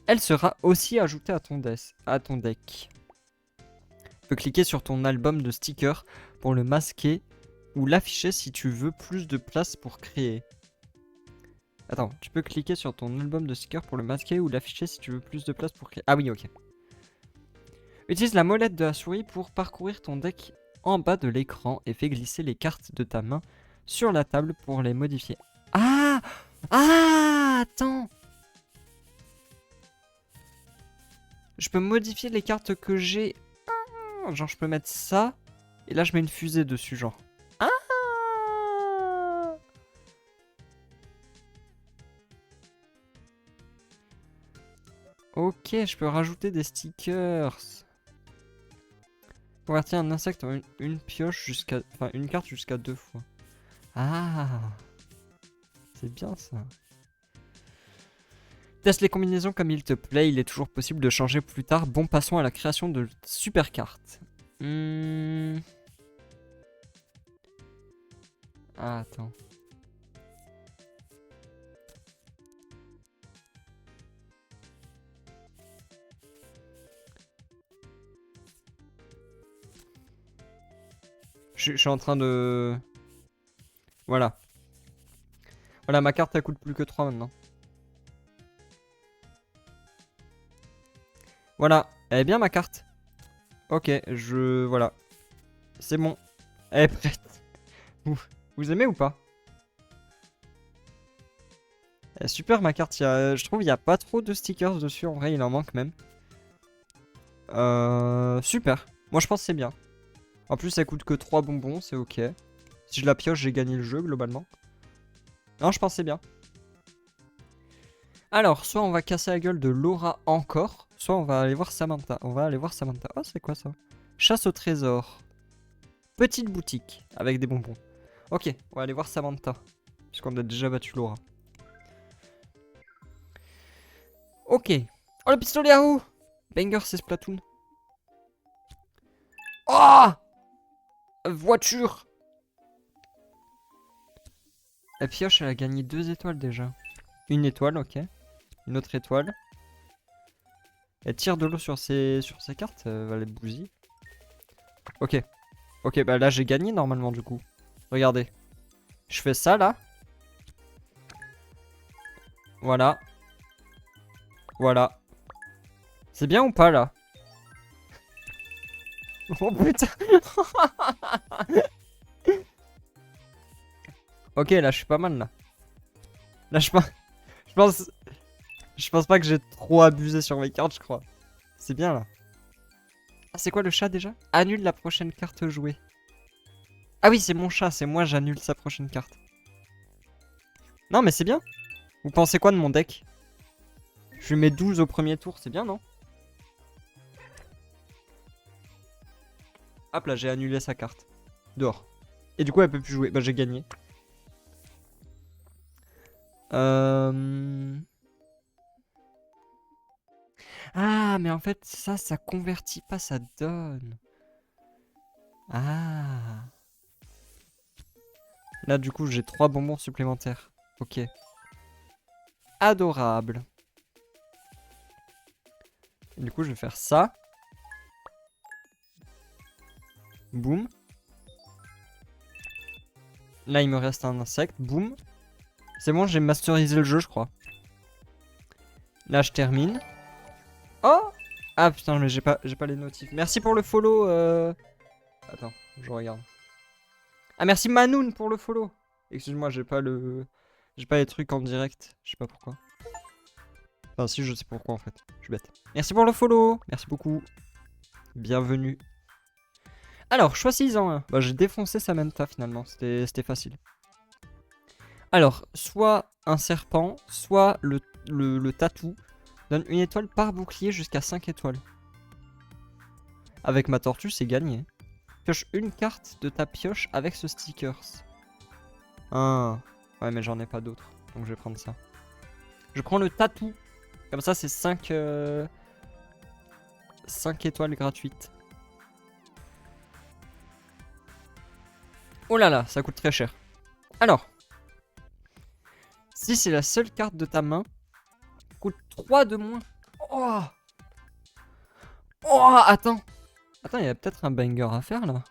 elle sera aussi ajoutée à ton deck. Tu peux cliquer sur ton album de stickers pour le masquer ou l'afficher si tu veux plus de place pour créer. Attends, tu peux cliquer sur ton album de stickers pour le masquer ou l'afficher si tu veux plus de place pour créer. Ah oui, ok. Utilise la molette de la souris pour parcourir ton deck en bas de l'écran et fais glisser les cartes de ta main sur la table pour les modifier. Ah! Ah! Attends! Je peux modifier les cartes que j'ai. Ah, genre, je peux mettre ça. Et là, je mets une fusée dessus, genre. Ah! Ok, je peux rajouter des stickers. Convertir un insecte en une pioche jusqu'à... Enfin, une carte jusqu'à 2 fois. Ah! C'est bien, ça. Teste les combinaisons comme il te plaît. Il est toujours possible de changer plus tard. Bon, passons à la création de super cartes. Ah, attends. Je suis en train de... Voilà. Voilà, ma carte, elle coûte plus que 3 maintenant. Voilà. Elle est bien, ma carte. Ok, Voilà. C'est bon. Elle est prête. Vous aimez ou pas? Elle est super, ma carte. Je trouve qu'il n'y a pas trop de stickers dessus. En vrai, il en manque même. Super. Moi, je pense que c'est bien. En plus, ça coûte que 3 bonbons. C'est ok. Si je la pioche, j'ai gagné le jeu, globalement. Non, je pense que c'est bien. Alors, soit on va casser la gueule de Laura encore, soit on va aller voir Samantha. On va aller voir Samantha. Oh, c'est quoi ça? Chasse au trésor. Petite boutique avec des bonbons. Ok, on va aller voir Samantha. Puisqu'on a déjà battu Laura. Ok. Oh, le pistolet à eau! Banger, c'est Splatoon. Oh! Voiture! La pioche, elle a gagné 2 étoiles déjà. Une étoile, ok. Une autre étoile. Elle tire de l'eau sur ses cartes, elle va les bousiller. Ok. Ok, bah là j'ai gagné normalement du coup. Regardez. Je fais ça là. Voilà. Voilà. C'est bien ou pas là? Oh putain. Ok, là je suis pas mal là. Là je pense pas que j'ai trop abusé sur mes cartes, je crois. C'est bien là. Ah, c'est quoi le chat déjà? Annule la prochaine carte jouée. Ah oui, c'est mon chat, c'est moi, j'annule sa prochaine carte. Non, mais c'est bien. Vous pensez quoi de mon deck? Je lui mets 12 au premier tour, c'est bien, non? Hop là, j'ai annulé sa carte. Dehors. Et du coup, elle peut plus jouer. Bah, j'ai gagné. Ah, mais en fait, ça convertit pas, ça donne. Ah. Là, du coup, j'ai 3 bonbons supplémentaires. Ok. Adorable. Et du coup, je vais faire ça. Boum. Là, il me reste un insecte. Boum. C'est bon, j'ai masterisé le jeu, je crois. Là, je termine. Oh! Ah putain, mais j'ai pas les notifs. Merci pour le follow. Attends, je regarde. Ah, merci Manoun pour le follow. Excuse-moi, j'ai pas les trucs en direct. Je sais pas pourquoi. Enfin, si, je sais pourquoi en fait. Je suis bête. Merci pour le follow. Merci beaucoup. Bienvenue. Alors, choisis-en un. Bah, j'ai défoncé Samantha finalement. C'était facile. Alors, soit un serpent, soit le tatou. Donne une étoile par bouclier jusqu'à 5 étoiles. Avec ma tortue, c'est gagné. Pioche une carte de ta pioche avec ce stickers. Ah. Ouais, mais j'en ai pas d'autres. Donc je vais prendre ça. Je prends le tatou. Comme ça, c'est 5 étoiles gratuites. Oh là là, ça coûte très cher. Alors. Si c'est la seule carte de ta main, coûte 3 de moins. Oh! Oh, attends. Attends, il y a peut-être un banger à faire là.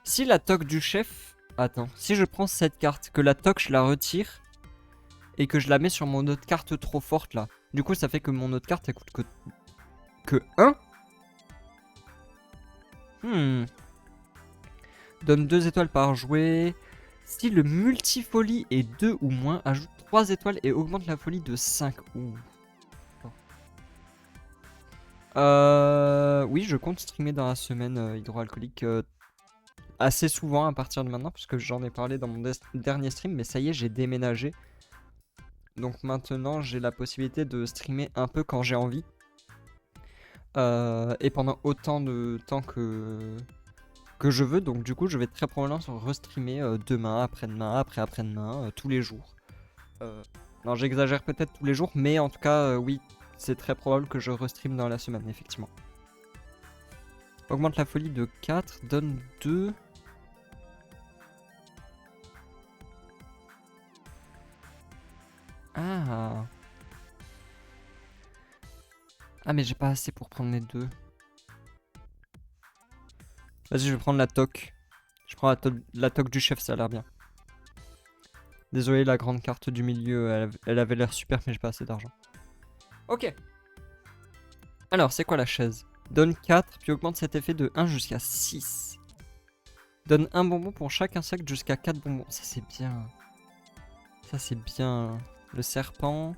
Si la toque du chef... Attends, si je prends cette carte, que la toque je la retire et que je la mets sur mon autre carte trop forte là. Du coup, ça fait que mon autre carte elle coûte que 1. Hmm. Donne 2 étoiles par jouet. Si le multifolie est 2 ou moins, ajoute 3 étoiles et augmente la folie de 5. Ouh. Oui, je compte streamer dans la semaine hydroalcoolique assez souvent à partir de maintenant, puisque j'en ai parlé dans mon dernier stream, mais ça y est, j'ai déménagé. Donc maintenant, j'ai la possibilité de streamer un peu quand j'ai envie. Et pendant autant de temps que je veux. Donc du coup, je vais très probablement restreamer demain, après-demain, après-après-demain, tous les jours. Non, j'exagère peut-être tous les jours, mais en tout cas, oui, c'est très probable que je restream dans la semaine, effectivement. Augmente la folie de 4, donne 2. Ah. Ah, mais j'ai pas assez pour prendre les 2. Vas-y, je vais prendre la toque. Je prends la toque du chef, ça a l'air bien. Désolé, la grande carte du milieu, elle avait l'air super, mais j'ai pas assez d'argent. Ok. Alors, c'est quoi la chaise? Donne 4, puis augmente cet effet de 1 jusqu'à 6. Donne un bonbon pour chaque insecte jusqu'à 4 bonbons. Ça, c'est bien. Ça, c'est bien. Le serpent.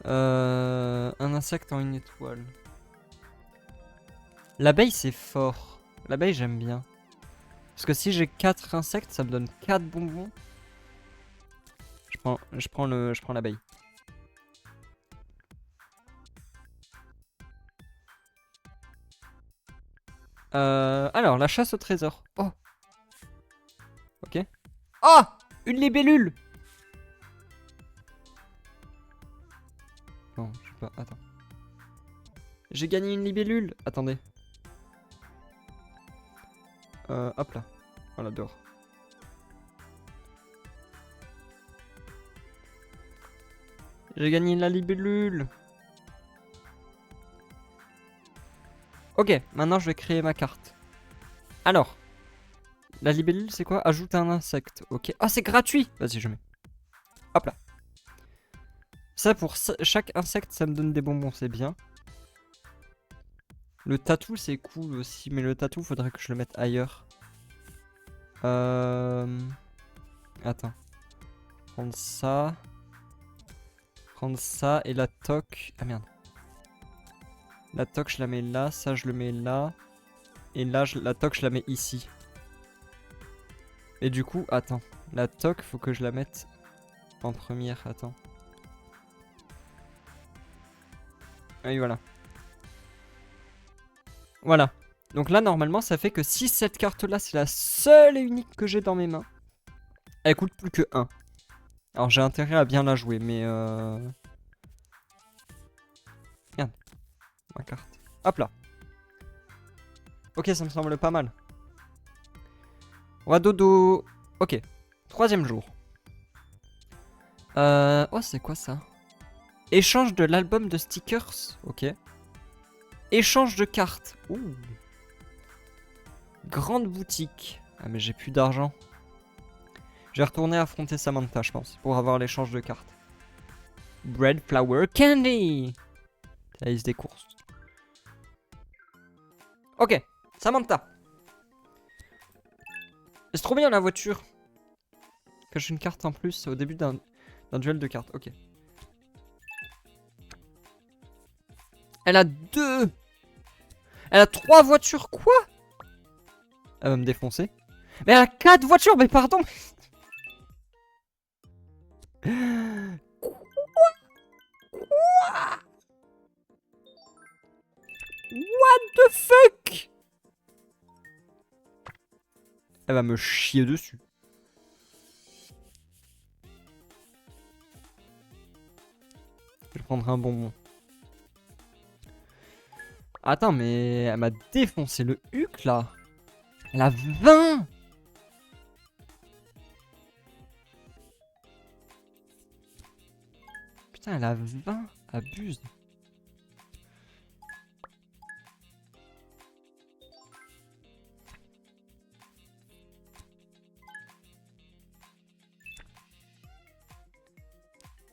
Un insecte en une étoile. L'abeille, c'est fort. L'abeille, j'aime bien. Parce que si j'ai 4 insectes, ça me donne 4 bonbons. Je prends l'abeille. Alors, la chasse au trésor. Oh. Ok. Oh, une libellule. Non, je sais pas. Attends. J'ai gagné une libellule. Attendez. Hop là. Voilà, dehors. J'ai gagné la libellule. Ok, maintenant je vais créer ma carte. Alors, la libellule, c'est quoi? Ajoute un insecte. Ok. Ah, c'est gratuit. Vas-y, je mets. Hop là. Ça, pour chaque insecte, ça me donne des bonbons, c'est bien. Le tatou, c'est cool aussi, mais le tatou, faudrait que je le mette ailleurs. Attends. Prendre ça. Prendre ça et la toque. Ah merde. La toque, je la mets là. Ça, je le mets là. Et là, la toque, je la mets ici. Et du coup, attends. La toque, faut que je la mette en première. Attends. Ah oui, voilà. Voilà. Donc là, normalement, ça fait que si cette carte-là, c'est la seule et unique que j'ai dans mes mains, elle coûte plus que 1. Alors j'ai intérêt à bien la jouer, mais Merde, ma carte. Hop là. Ok, ça me semble pas mal. Dodo. Ok, 3e jour. Oh, c'est quoi ça? Échange de l'album de stickers. Ok. Échange de cartes. Ouh. Grande boutique. Ah, mais j'ai plus d'argent. Je vais retourner affronter Samantha, je pense, pour avoir l'échange de cartes. Bread, flour, candy. La liste des courses. Ok, Samantha. C'est trop bien la voiture. Cache une carte en plus au début d'un duel de cartes. Ok. Elle a 2. Elle a 3 voitures. Quoi? Elle va me défoncer. Mais elle a 4 voitures. Mais pardon. Quoi? What the fuck? Elle va me chier dessus. Je vais prendre un bonbon. Attends, mais elle m'a défoncé le huc là. Elle a 20. Putain, elle a 20. Abuse.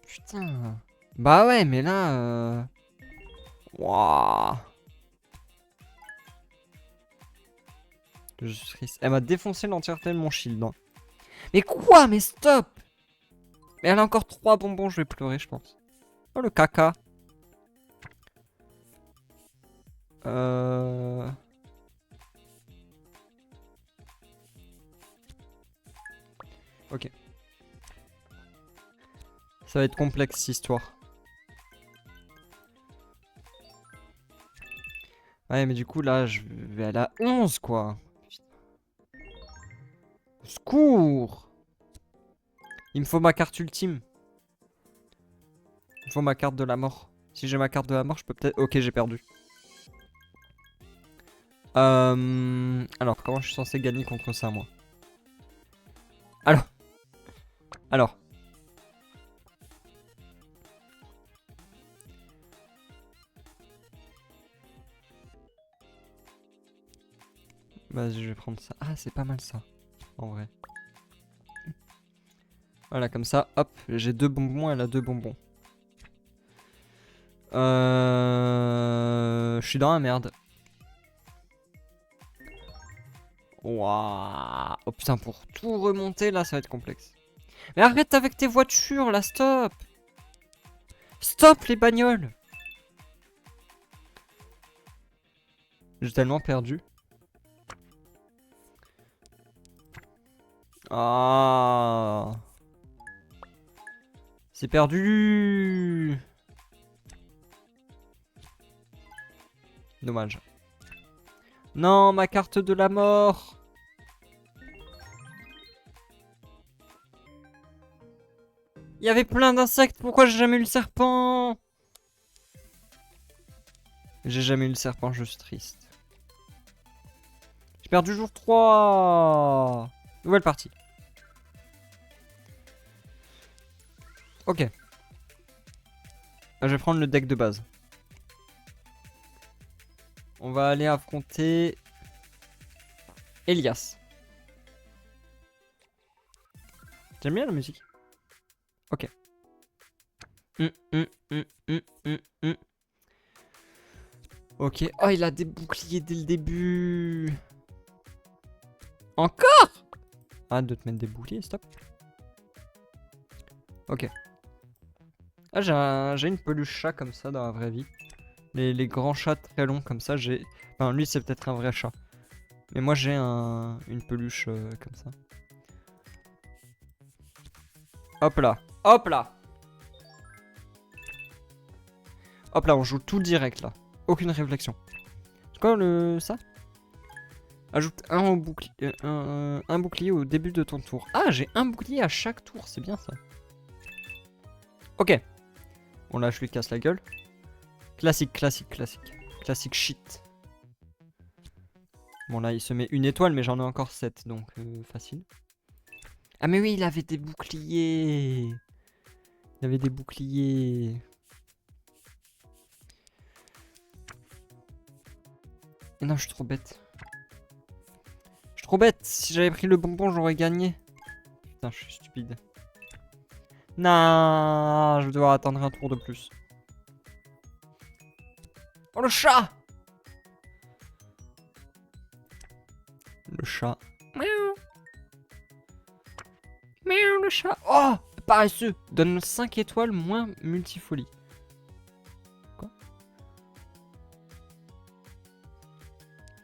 Putain. Bah ouais, mais là... Wouah. Je suis triste. Elle m'a défoncé l'entièreté de mon shield. Hein. Mais quoi? Mais stop! Mais elle a encore 3 bonbons, je vais pleurer, je pense. Oh, le caca. Ok. Ça va être complexe, cette histoire. Ouais, mais du coup, là, je vais aller à 11, quoi. Putain. Au secours! Il me faut ma carte ultime. Il me faut ma carte de la mort. Si j'ai ma carte de la mort, je peux peut-être... Ok, j'ai perdu. Alors, comment je suis censé gagner contre ça, moi? Alors. Vas-y, je vais prendre ça. Ah, c'est pas mal, ça. En vrai. Voilà, comme ça, hop, j'ai 2 bonbons, elle a 2 bonbons. Je suis dans la merde. Waouh. Oh putain, pour tout remonter, là, ça va être complexe. Mais arrête avec tes voitures, là, stop. Stop les bagnoles. J'ai tellement perdu. Ah. C'est perdu. Dommage. Non, ma carte de la mort. Il y avait plein d'insectes, pourquoi j'ai jamais eu le serpent? J'ai jamais eu le serpent, je suis triste. J'ai perdu jour 3. Nouvelle partie. Ok. Je vais prendre le deck de base. On va aller affronter Elias. J'aime bien la musique. Ok. Ok. Oh, il a des boucliers dès le début. Encore? Arrête de te mettre des boucliers, stop. Ok. Ah, j'ai une peluche chat comme ça dans la vraie vie. Les grands chats très longs comme ça, j'ai... Enfin, lui, c'est peut-être un vrai chat. Mais moi, j'ai une peluche comme ça. Hop là. Hop là. Hop là, on joue tout direct là. Aucune réflexion. C'est quoi ça? Ajoute un bouclier, un bouclier au début de ton tour. Ah, j'ai un bouclier à chaque tour, c'est bien ça. Ok. Bon là, je lui casse la gueule. Classique, classique, classique. Classique shit. Bon là, il se met une étoile, mais j'en ai encore 7, donc facile. Ah mais oui, il avait des boucliers. Il avait des boucliers. Mais non, je suis trop bête. Je suis trop bête. Si j'avais pris le bonbon, j'aurais gagné. Putain, je suis stupide. Non, je vais devoir attendre un tour de plus. Oh, le chat! Le chat. Miaou. Miaou, le chat. Oh, paresseux. Donne 5 étoiles moins multifolie. Quoi?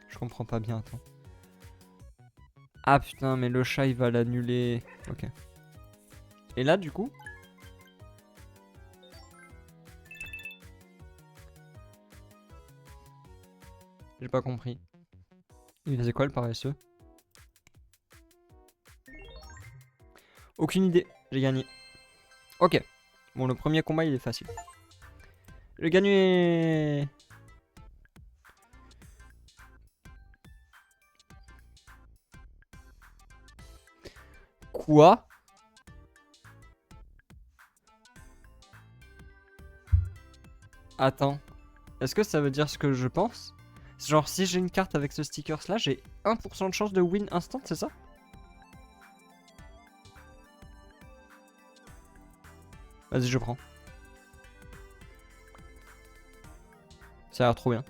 Je comprends pas bien, attends. Ah putain, mais le chat, il va l'annuler. Ok. Et là, du coup... J'ai pas compris. Il faisait quoi le paresseux? Aucune idée. J'ai gagné. Ok. Bon, le premier combat, il est facile. J'ai gagné. Quoi? Attends. Est-ce que ça veut dire ce que je pense? Genre, si j'ai une carte avec ce stickers là, j'ai 1% de chance de win instant, c'est ça? Vas-y, je prends. Ça a l'air trop bien.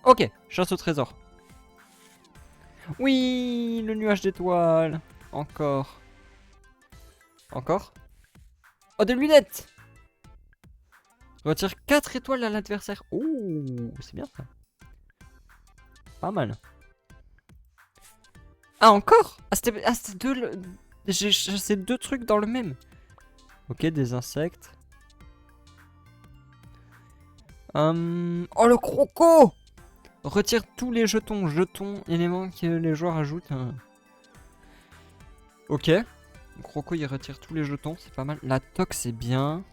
Ok, chasse au trésor. Oui, le nuage d'étoiles. Encore. Encore. Oh, des lunettes. Retire 4 étoiles à l'adversaire. Ouh, c'est bien ça. Pas mal. Ah, encore. C'était deux... C'est deux trucs dans le même. Ok, des insectes. Oh, le croco. Retire tous les jetons. Jetons, éléments que les joueurs ajoutent. Ok. Le croco, il retire tous les jetons. C'est pas mal. La toque, c'est bien.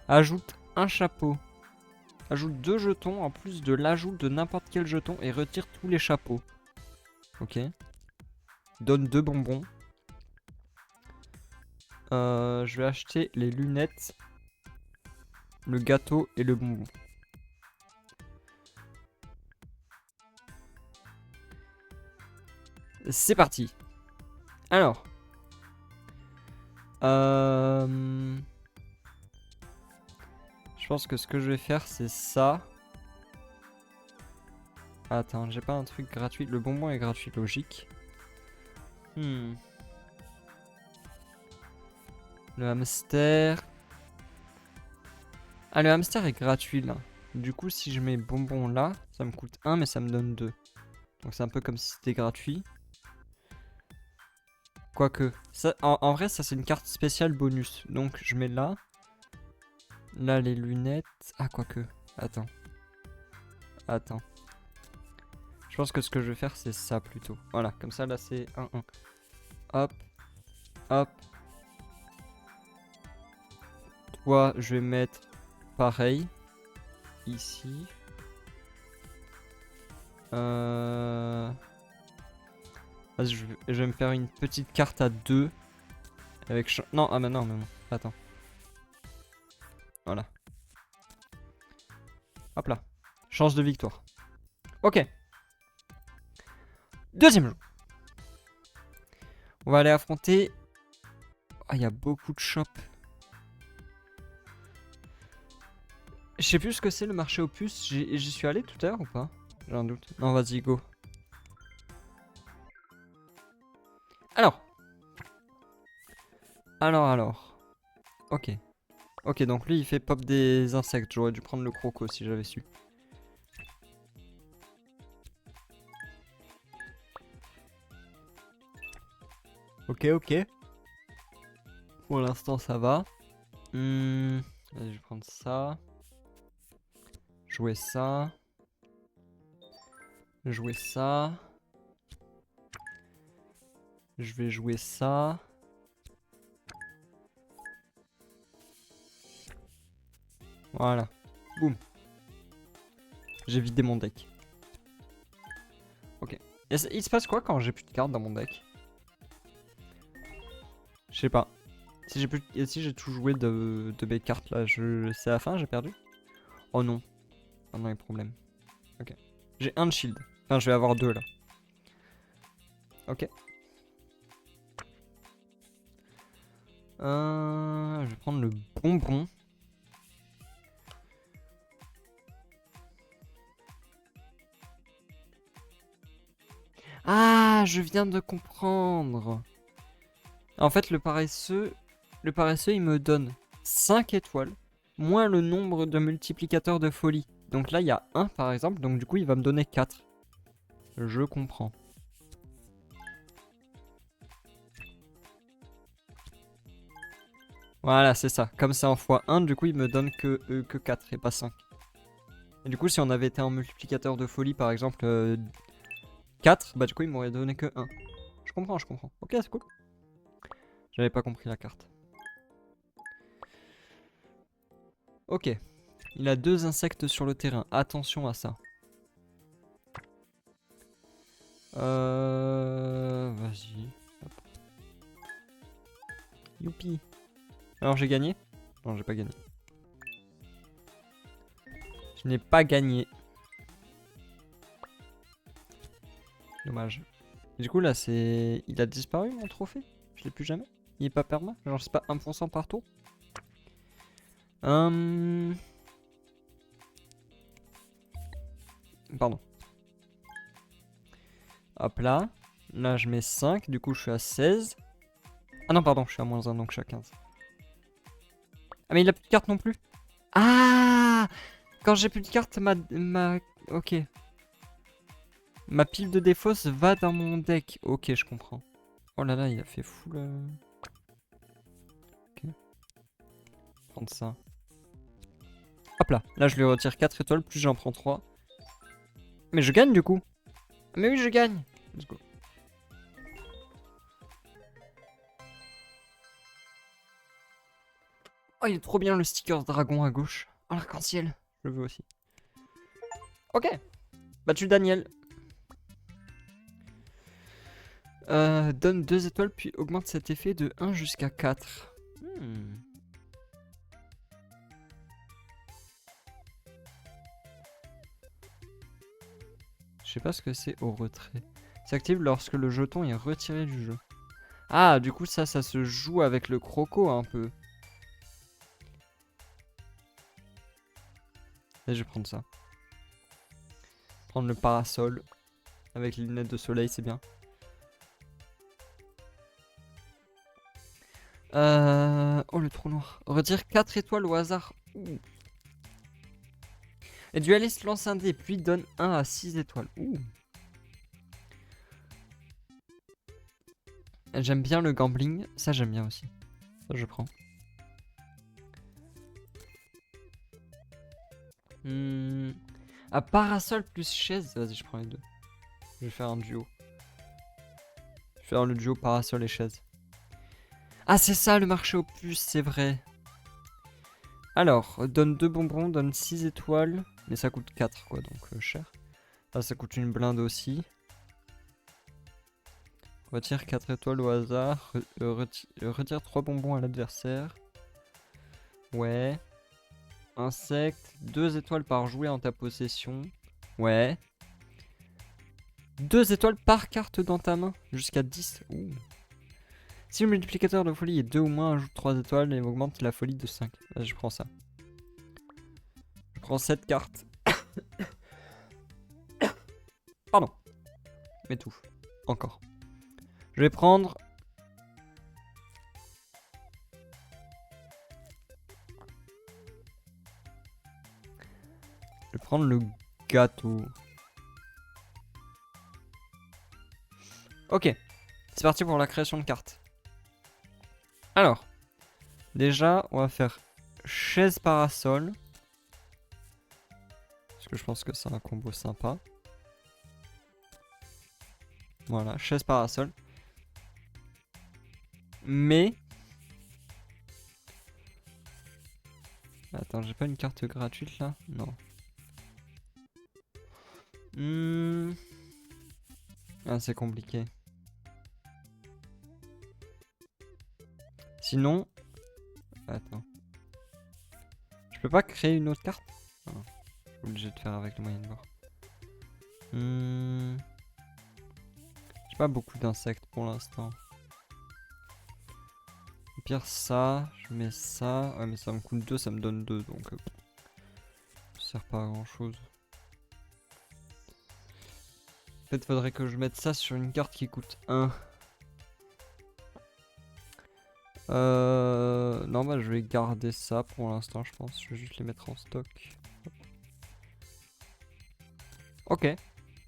Ajoute un chapeau. Ajoute 2 jetons en plus de l'ajout de n'importe quel jeton et retire tous les chapeaux. Ok. Donne 2 bonbons. Je vais acheter les lunettes, le gâteau et le bonbon. C'est parti. Alors. Je pense que ce que je vais faire, c'est ça. Attends, j'ai pas un truc gratuit. Le bonbon est gratuit, logique. Le hamster. Ah, le hamster est gratuit là. Du coup, si je mets bonbon là, ça me coûte 1, mais ça me donne 2. Donc c'est un peu comme si c'était gratuit. Quoique, ça, en vrai, ça c'est une carte spéciale bonus. Donc je mets là. Là, les lunettes. Ah, quoique. Attends. Attends. Je pense que ce que je vais faire, c'est ça plutôt. Voilà, comme ça, là, c'est 1-1. Hop. Hop. Toi, je vais mettre pareil. Ici. Vas-y, je vais me faire une petite carte à 2. Avec... Non, ah bah non, non, non. Attends. Voilà. Hop là. Chance de victoire. Ok. Deuxième jeu. On va aller affronter... Ah, il y a beaucoup de shops. Je sais plus ce que c'est le marché aux puces. J'y suis allé tout à l'heure ou pas? J'ai un doute. Non, vas-y, go. Alors. Alors. Ok. Ok, donc lui, il fait pop des insectes. J'aurais dû prendre le croco si j'avais su. Ok, ok. Pour l'instant, ça va. Vas-y, je vais prendre ça. Jouer ça. Jouer ça. Je vais jouer ça. Voilà. Boum. J'ai vidé mon deck. Ok. Et il se passe quoi quand j'ai plus de cartes dans mon deck? Je sais pas. Si j'ai tout joué de mes cartes là, c'est à la fin, j'ai perdu? Oh non. Oh non, il y a problème. Ok. J'ai un de shield. Enfin, je vais avoir 2 là. Ok. Je vais prendre le bonbon. Ah, je viens de comprendre. En fait, le paresseux, il me donne 5 étoiles, moins le nombre de multiplicateurs de folie. Donc là, il y a 1 par exemple, donc du coup, il va me donner 4. Je comprends. Voilà, c'est ça. Comme c'est en x1, du coup, il me donne que 4 et pas 5. Et du coup, si on avait été en multiplicateur de folie, par exemple 4, bah du coup, il m'aurait donné que 1. Je comprends, je comprends. Ok, c'est cool. J'avais pas compris la carte. Ok. Il a 2 insectes sur le terrain. Attention à ça. Vas-y. Youpi. Alors j'ai gagné? Non, j'ai pas gagné. Je n'ai pas gagné. Dommage. Et du coup là c'est... Il a disparu mon trophée? Je l'ai plus jamais? Il est pas perma? Genre c'est pas 1% par tour? Pardon. Hop là. Là, je mets 5. Du coup, je suis à 16. Ah non, pardon, je suis à -1, donc je suis à 15. Ah, mais il a plus de carte non plus. Ah! Quand j'ai plus de carte, Ok. Ma pile de défausse va dans mon deck. Ok, je comprends. Oh là là, il a fait full... Ok. Prendre ça. Hop là. Là, je lui retire 4 étoiles, plus j'en prends 3. Mais je gagne du coup. Mais oui, je gagne. Let's go. Oh, il est trop bien le sticker dragon à gauche. Oh, l'arc-en-ciel. Je le veux aussi. Ok. Battu Daniel. Donne 2 étoiles, puis augmente cet effet de 1 jusqu'à 4. Je sais pas ce que c'est au retrait. S'active lorsque le jeton est retiré du jeu. Ah, du coup, ça se joue avec le croco un peu. Et je vais prendre ça. Prendre le parasol. Avec les lunettes de soleil, c'est bien. Oh, le trou noir. Retire 4 étoiles au hasard. Ouh. Et dualiste lance un dé, puis donne 1 à 6 étoiles. Ouh. J'aime bien le gambling. Ça, j'aime bien aussi. Ça, je prends. Ah, parasol plus chaise. Vas-y, je prends les deux. Je vais faire un duo. Je vais faire le duo parasol et chaise. Ah, c'est ça le marché aux puces, c'est vrai. Alors, donne 2 bonbons, donne 6 étoiles. Mais ça coûte 4, quoi, donc cher. Ah, ça coûte une blinde aussi. Retire 4 étoiles au hasard. Retire 3 bonbons à l'adversaire. Ouais. Insecte. 2 étoiles par jouet en ta possession. Ouais. 2 étoiles par carte dans ta main. Jusqu'à 10. Ouh. Si le multiplicateur de folie est 2 ou moins, ajoute 3 étoiles et augmente la folie de 5. Vas-y, je prends ça. Je prends 7 cartes. Pardon. M'étouffe. Encore. Je vais prendre... Je vais prendre le gâteau. Ok. C'est parti pour la création de cartes. Alors. Déjà, on va faire chaise parasol. Parce que je pense que c'est un combo sympa. Voilà, chaise parasol. Mais... Attends, j'ai pas une carte gratuite là? Non. Ah, c'est compliqué. Sinon... Attends. Je peux pas créer une autre carte? Non. Je suis obligé de faire avec le moyen de bord. J'ai pas beaucoup d'insectes pour l'instant. Au pire, ça, je mets ça. Ouais, mais ça me coûte 2, ça me donne 2, donc... ça sert pas à grand chose. Peut-être faudrait que je mette ça sur une carte qui coûte 1. Non, bah je vais garder ça pour l'instant, je pense. Je vais juste les mettre en stock. Ok.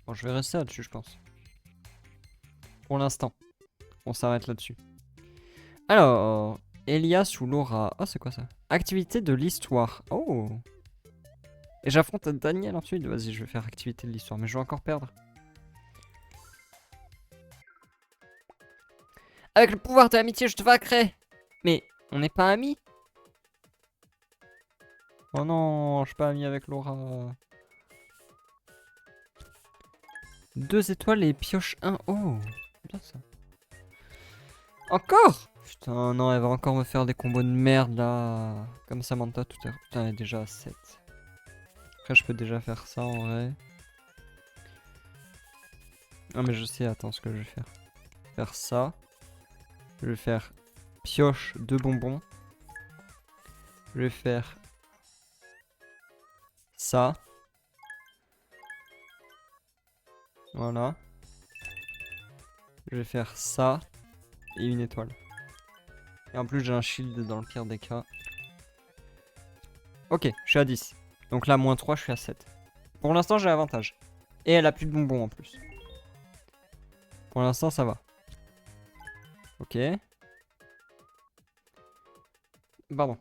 Bon, je vais rester là-dessus, je pense. Pour l'instant. On s'arrête là-dessus. Alors, Elias ou Laura. Oh, c'est quoi ça? Activité de l'histoire. Oh. Et j'affronte Daniel ensuite. Vas-y, je vais faire activité de l'histoire, mais je vais encore perdre. Avec le pouvoir de l'amitié, je te vaincrai. Mais on n'est pas amis? Oh non, je suis pas ami avec Laura. 2 étoiles et pioche 1. Oh, bien ça. Encore? Putain, non, elle va encore me faire des combos de merde là. Comme Samantha tout à l'heure. Putain, elle est déjà à 7. Après, je peux déjà faire ça en vrai. Ah, mais je sais, attends, ce que je vais faire. Faire ça. Je vais faire pioche 2 bonbons. Je vais faire ça. Voilà. Je vais faire ça et une étoile. Et en plus, j'ai un shield dans le pire des cas. Ok, je suis à 10. Donc là, moins 3, je suis à 7. Pour l'instant, j'ai l'avantage. Et elle a plus de bonbons en plus. Pour l'instant, ça va. Ok. Pardon.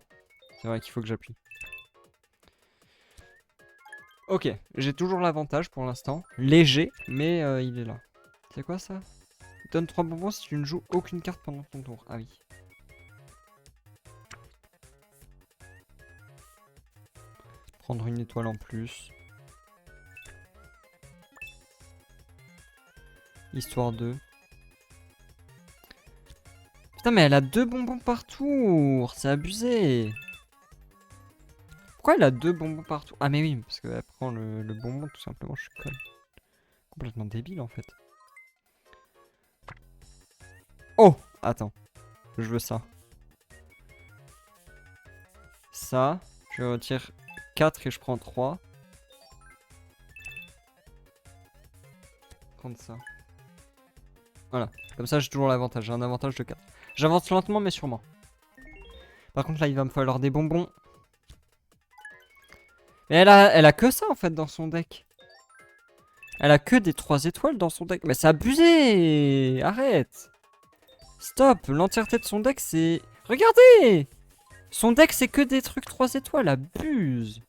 C'est vrai qu'il faut que j'appuie. Ok, j'ai toujours l'avantage pour l'instant. Léger, mais il est là. C'est quoi ça? Donne 3 bonbons si tu ne joues aucune carte pendant ton tour. Ah oui. Prendre une étoile en plus. Histoire de... Putain, mais elle a 2 bonbons par tour. C'est abusé. Pourquoi elle a 2 bonbons par tour? Ah mais oui, parce qu'elle prend le bonbon tout simplement. Je suis con. Complètement débile en fait. Oh, attends. Je veux ça. Ça. Je retire 4 et je prends 3. Prendre ça. Voilà. Comme ça, j'ai toujours l'avantage. J'ai un avantage de 4. J'avance lentement, mais sûrement. Par contre, là, il va me falloir des bonbons. Mais elle a que ça, en fait, dans son deck. Elle a que des 3 étoiles dans son deck. Mais c'est abusé! Arrête! Stop! L'entièreté de son deck, c'est... Regardez! Son deck, c'est que des trucs 3 étoiles. Abuse!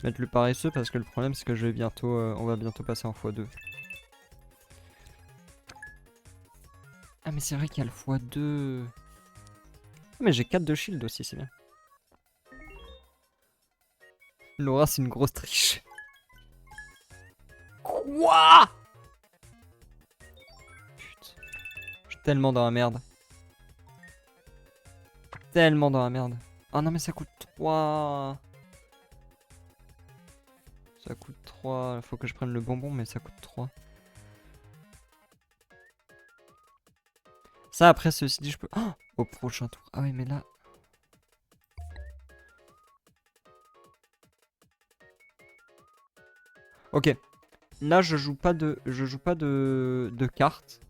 Mettre le paresseux parce que le problème c'est que je vais bientôt, on va bientôt passer en x2. Ah mais c'est vrai qu'il y a le x2. Ah, mais j'ai 4 de shield aussi, c'est bien. Laura c'est une grosse triche. Quoi? Putain. Je suis tellement dans la merde. Tellement dans la merde. Ah non mais ça coûte 3. Ça coûte 3. Faut que je prenne le bonbon mais ça coûte 3. Ça après ceci dit je peux... Oh, au prochain tour. Ah oui mais là... Ok. Là je joue pas de... de cartes.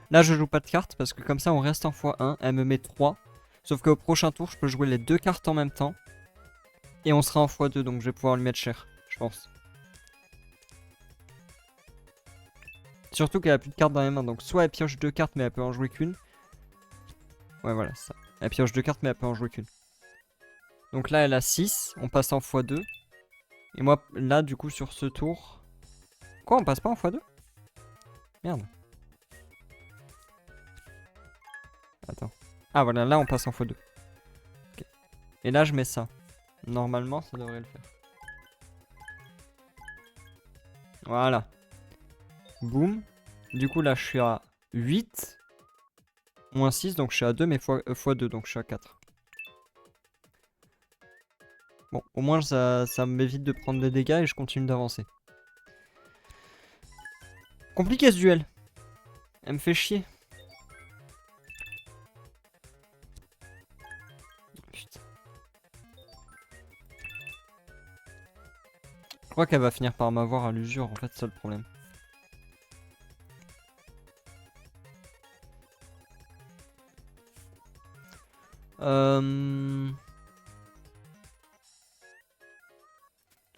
Là je joue pas de cartes parce que comme ça on reste en x1. Elle me met 3. Sauf qu'au prochain tour je peux jouer les 2 cartes en même temps. Et on sera en x2 donc je vais pouvoir lui mettre cher. Je pense. Surtout qu'elle a plus de cartes dans les mains. Donc soit elle pioche 2 cartes mais elle peut en jouer qu'une. Ouais voilà c'est ça. Elle pioche 2 cartes mais elle peut en jouer qu'une. Donc là elle a 6. On passe en x2. Et moi là du coup sur ce tour... Quoi on passe pas en x2? Merde. Attends. Ah voilà là on passe en x2. Okay. Et là je mets ça. Normalement ça devrait le faire. Voilà. Boum. Du coup là je suis à 8. Moins 6 donc je suis à 2 mais x2 donc je suis à 4. Bon au moins ça m'évite de prendre des dégâts et je continue d'avancer. Compliqué ce duel. Elle me fait chier. Putain. Je crois qu'elle va finir par m'avoir à l'usure en fait, c'est ça le problème.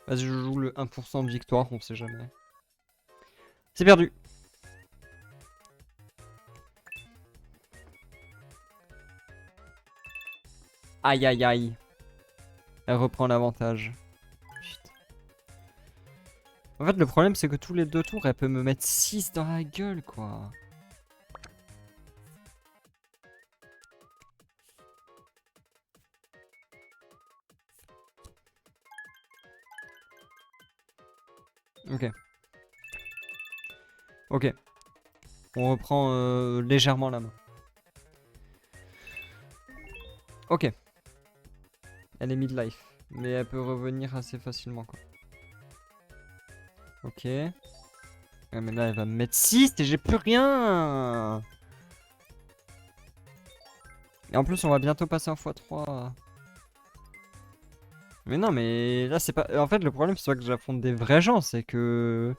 Vas-y, je joue le 1% de victoire, on sait jamais. C'est perdu. Aïe aïe aïe. Elle reprend l'avantage. Putain. En fait, le problème, c'est que tous les 2 tours, elle peut me mettre 6 dans la gueule, quoi. Ok. Ok. On reprend légèrement la main. Ok. Elle est mid-life. Mais elle peut revenir assez facilement, quoi. Ok. Ah, mais là, elle va me mettre 6 et j'ai plus rien. Et en plus, on va bientôt passer en x3. Mais non, mais là, c'est pas... En fait, le problème, c'est pas que j'affronte des vrais gens, c'est que...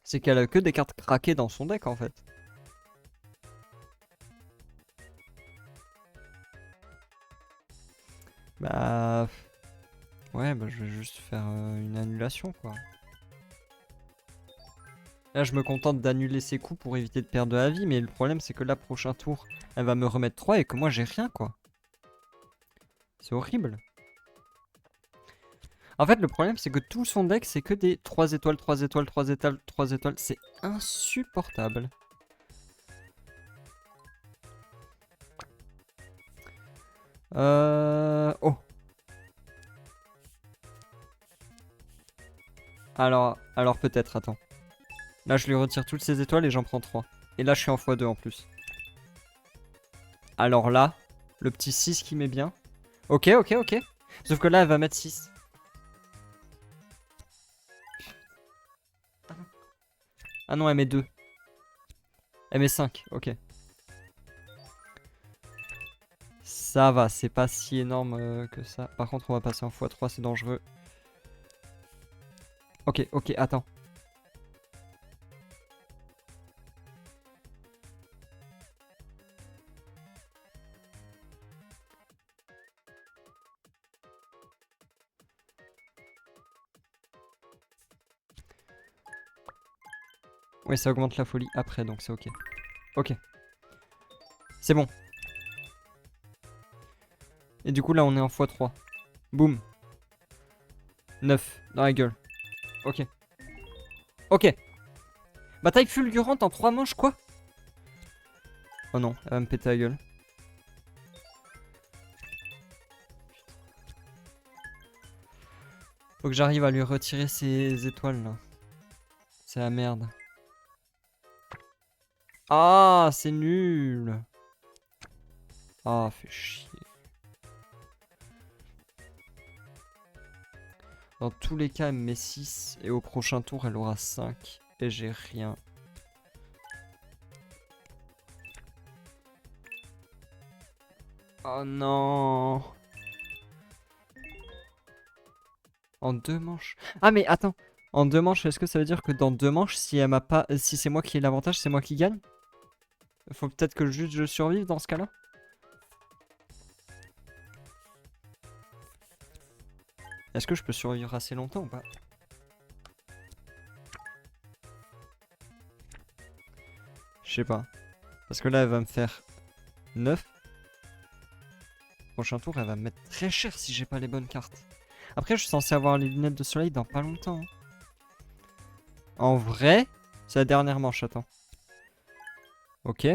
C'est qu'elle a que des cartes craquées dans son deck, en fait. Bah... Ouais, bah je vais juste faire une annulation, quoi. Là, je me contente d'annuler ses coups pour éviter de perdre de la vie, mais le problème, c'est que là, prochain tour, elle va me remettre 3 et que moi, j'ai rien, quoi. C'est horrible. En fait, le problème, c'est que tout son deck, c'est que des 3 étoiles, 3 étoiles, 3 étoiles, 3 étoiles. C'est insupportable. Oh. Alors peut-être, attends. Là, je lui retire toutes ses étoiles et j'en prends 3. Et là, je suis en x2 en plus. Alors là, le petit 6 qui met bien. Ok, ok, ok. Sauf que là, elle va mettre 6. Ah non, elle met 2. Elle met 5, ok. Ça va, c'est pas si énorme que ça. Par contre, on va passer en x3, c'est dangereux. Ok, ok, attends. Oui, ça augmente la folie après, donc c'est ok. Ok. C'est bon. Et du coup, là, on est en x3. Boum. 9. Dans la gueule. Ok. Ok. Bataille fulgurante en 3 manches, quoi? Oh non, elle va me péter la gueule. Faut que j'arrive à lui retirer ses étoiles, là. C'est la merde. Ah, c'est nul. Ah, fait chier. Dans tous les cas, elle me met 6. Et au prochain tour, elle aura 5. Et j'ai rien. Oh non. En 2 manches. Ah mais attends. En 2 manches, est-ce que ça veut dire que dans 2 manches, si elle m'a pas, si c'est moi qui ai l'avantage, c'est moi qui gagne? Faut peut-être que juste je survive dans ce cas-là. Est-ce que je peux survivre assez longtemps ou pas? Je sais pas. Parce que là, elle va me faire 9. Prochain tour, elle va me mettre très cher si j'ai pas les bonnes cartes. Après, je suis censé avoir les lunettes de soleil dans pas longtemps. En vrai, c'est la dernière manche, attends. Ok.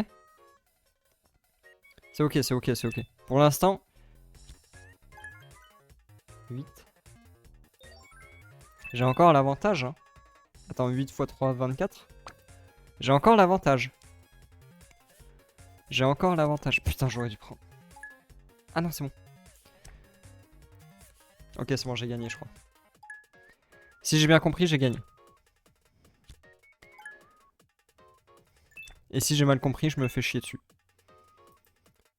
C'est ok, c'est ok, c'est ok. Pour l'instant... 8. J'ai encore l'avantage, hein. Attends, 8 x 3, 24. J'ai encore l'avantage. J'ai encore l'avantage. Putain, j'aurais dû prendre. Ah non, c'est bon. Ok, c'est bon, j'ai gagné, je crois. Si j'ai bien compris, j'ai gagné. Et si j'ai mal compris, je me fais chier dessus.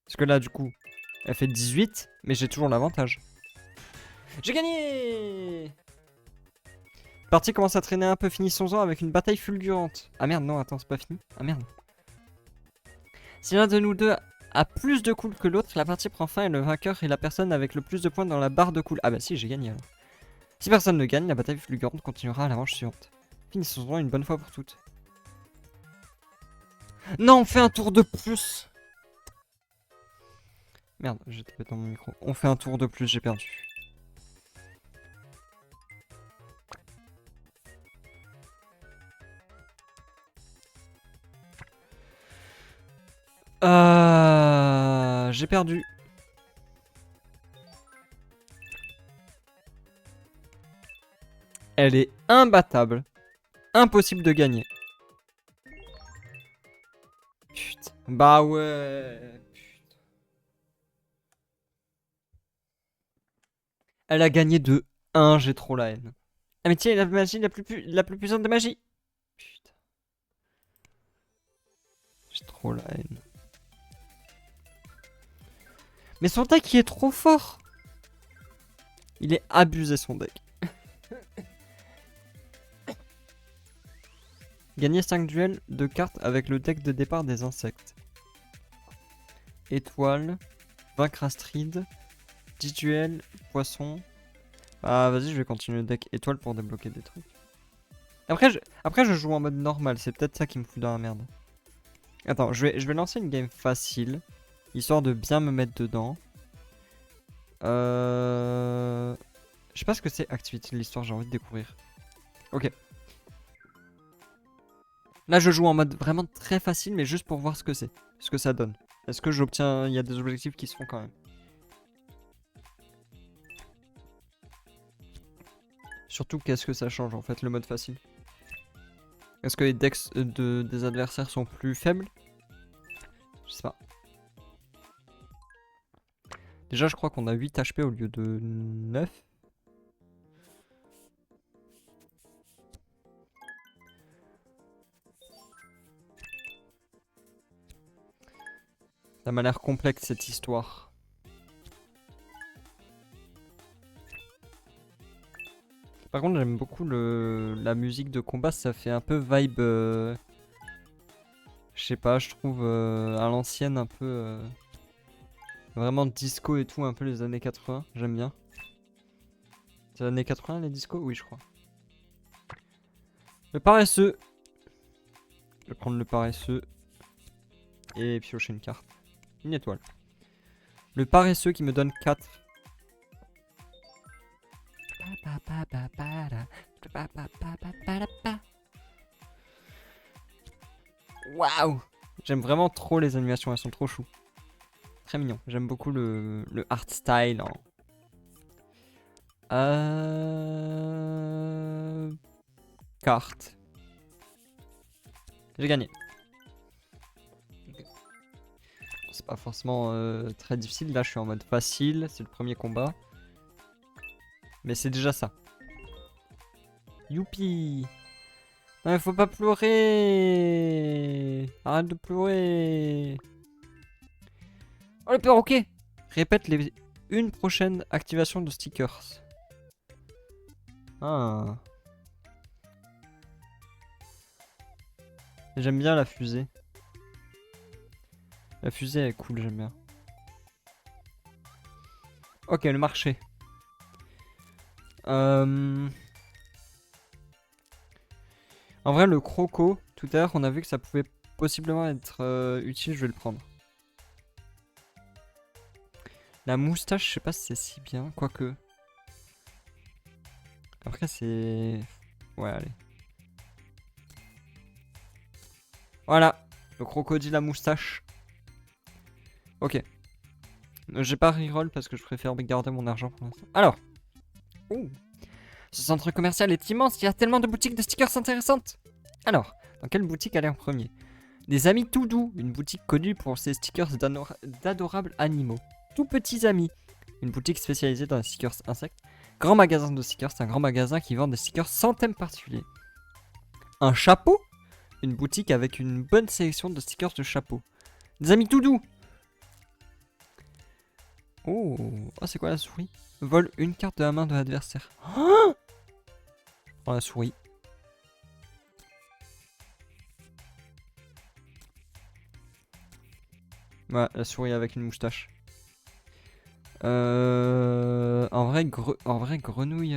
Parce que là, du coup, elle fait 18, mais j'ai toujours l'avantage. J'ai gagné! La partie commence à traîner un peu, finissons-en avec une bataille fulgurante. Ah merde, non, attends, c'est pas fini. Ah merde. Si l'un de nous deux a plus de coups que l'autre, la partie prend fin et le vainqueur est la personne avec le plus de points dans la barre de coups. Ah bah si, j'ai gagné alors. Si personne ne gagne, la bataille fulgurante continuera à la manche suivante. Finissons-en une bonne fois pour toutes. Non, on fait un tour de plus. Merde, j'ai tapé dans mon micro. On fait un tour de plus, j'ai perdu. J'ai perdu. Elle est imbattable. Impossible de gagner. Putain. Bah ouais. Putain. Elle a gagné de 1, j'ai trop la haine. Ah mais tiens, la magie la plus puissante de magie. Putain. J'ai trop la haine. Mais son deck il est trop fort. Il est abusé son deck. Gagner 5 duels de cartes avec le deck de départ des insectes. Étoile. Vaincre Astrid. 10 duels. Poisson. Ah vas-y, je vais continuer le deck étoile pour débloquer des trucs. Après je joue en mode normal, c'est peut-être ça qui me fout dans la merde. Attends, je vais lancer une game facile, histoire de bien me mettre dedans. Je sais pas ce que c'est activité de l'histoire, j'ai envie de découvrir. Ok. Là je joue en mode vraiment très facile, mais juste pour voir ce que c'est, ce que ça donne. Est-ce que j'obtiens... Il y a des objectifs qui se font quand même. Surtout qu'est-ce que ça change en fait le mode facile. Est-ce que les decks des adversaires sont plus faibles? Je sais pas. Déjà je crois qu'on a 8 HP au lieu de 9. Ça m'a l'air complexe cette histoire. Par contre j'aime beaucoup la musique de combat, ça fait un peu vibe... je sais pas, je trouve à l'ancienne un peu... vraiment disco et tout, un peu les années 80, j'aime bien. C'est les années 80 les discos? Oui je crois. Le paresseux. Je vais prendre le paresseux. Et piocher une carte. Une étoile. Le paresseux qui me donne 4. Waouh! J'aime vraiment trop les animations, elles sont trop chou. Très mignon. J'aime beaucoup le art style. Carte. J'ai gagné. Okay. C'est pas forcément très difficile. Là, je suis en mode facile. C'est le premier combat. Mais c'est déjà ça. Youpi! Non, il faut pas pleurer! Arrête de pleurer! Oh, le perroquet! Répète une prochaine activation de stickers. Ah. J'aime bien la fusée. La fusée elle est cool, j'aime bien. Ok, le marché. En vrai, le croco, tout à l'heure, on a vu que ça pouvait possiblement être utile, je vais le prendre. La moustache, je sais pas si c'est si bien, quoique. Après, c'est... Ouais, allez. Voilà, le crocodile à moustache. Ok. J'ai pas reroll parce que je préfère garder mon argent pour l'instant. Alors. Ouh. Ce centre commercial est immense, il y a tellement de boutiques de stickers intéressantes. Alors, dans quelle boutique aller en premier? Des amis tout doux, une boutique connue pour ses stickers d'adorables animaux. Tout petits amis, une boutique spécialisée dans les stickers insectes. Grand magasin de stickers, c'est un grand magasin qui vend des stickers sans thème particulier. Un chapeau? Une boutique avec une bonne sélection de stickers de chapeau. Des amis tout doux. Oh, c'est quoi la souris? Vole une carte de la main de l'adversaire. Oh, je prends la souris. Ouais, la souris avec une moustache. En vrai, grenouille...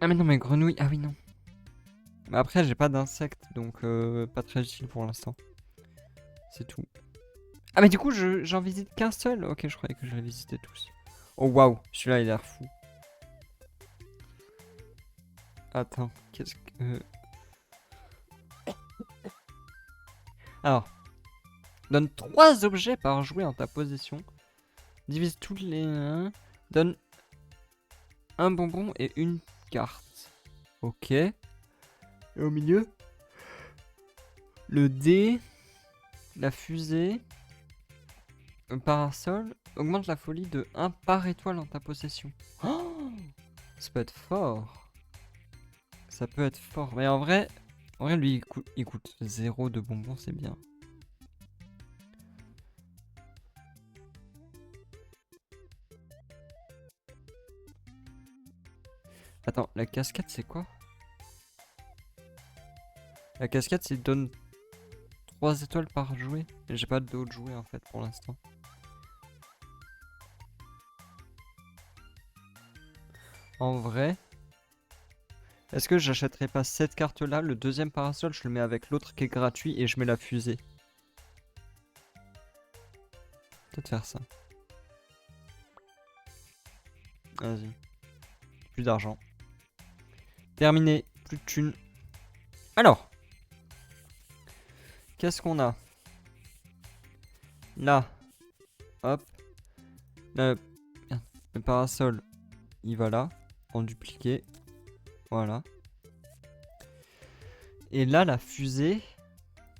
Ah mais non, mais grenouille... Ah oui, non. Mais après, j'ai pas d'insectes, donc pas très utile pour l'instant. C'est tout. Ah mais du coup, j'en visite qu'un seul. Ok, je croyais que je les visitais tous. Oh waouh, celui-là, il a l'air fou. Attends, qu'est-ce que... Alors, donne 3 objets par jouet en ta possession. Divise tous les... Donne un bonbon et une carte. Ok. Et au milieu, le dé, la fusée, un parasol, augmente la folie de 1 par étoile en ta possession. Oh, ça peut être fort. Ça peut être fort. Mais en vrai lui, il coûte 0 de bonbons, c'est bien. Attends, la cascade c'est quoi? La cascade c'est donne 3 étoiles par jouet. Et j'ai pas d'autres jouets en fait pour l'instant. En vrai, est-ce que j'achèterais pas cette carte là? Le deuxième parasol, je le mets avec l'autre qui est gratuit et je mets la fusée. Peut-être faire ça. Vas-y. Plus d'argent. Terminé. Plus de thunes. Alors. Qu'est-ce qu'on a? Là. Hop. Le parasol, il va là. En dupliqué. Voilà. Et là, la fusée.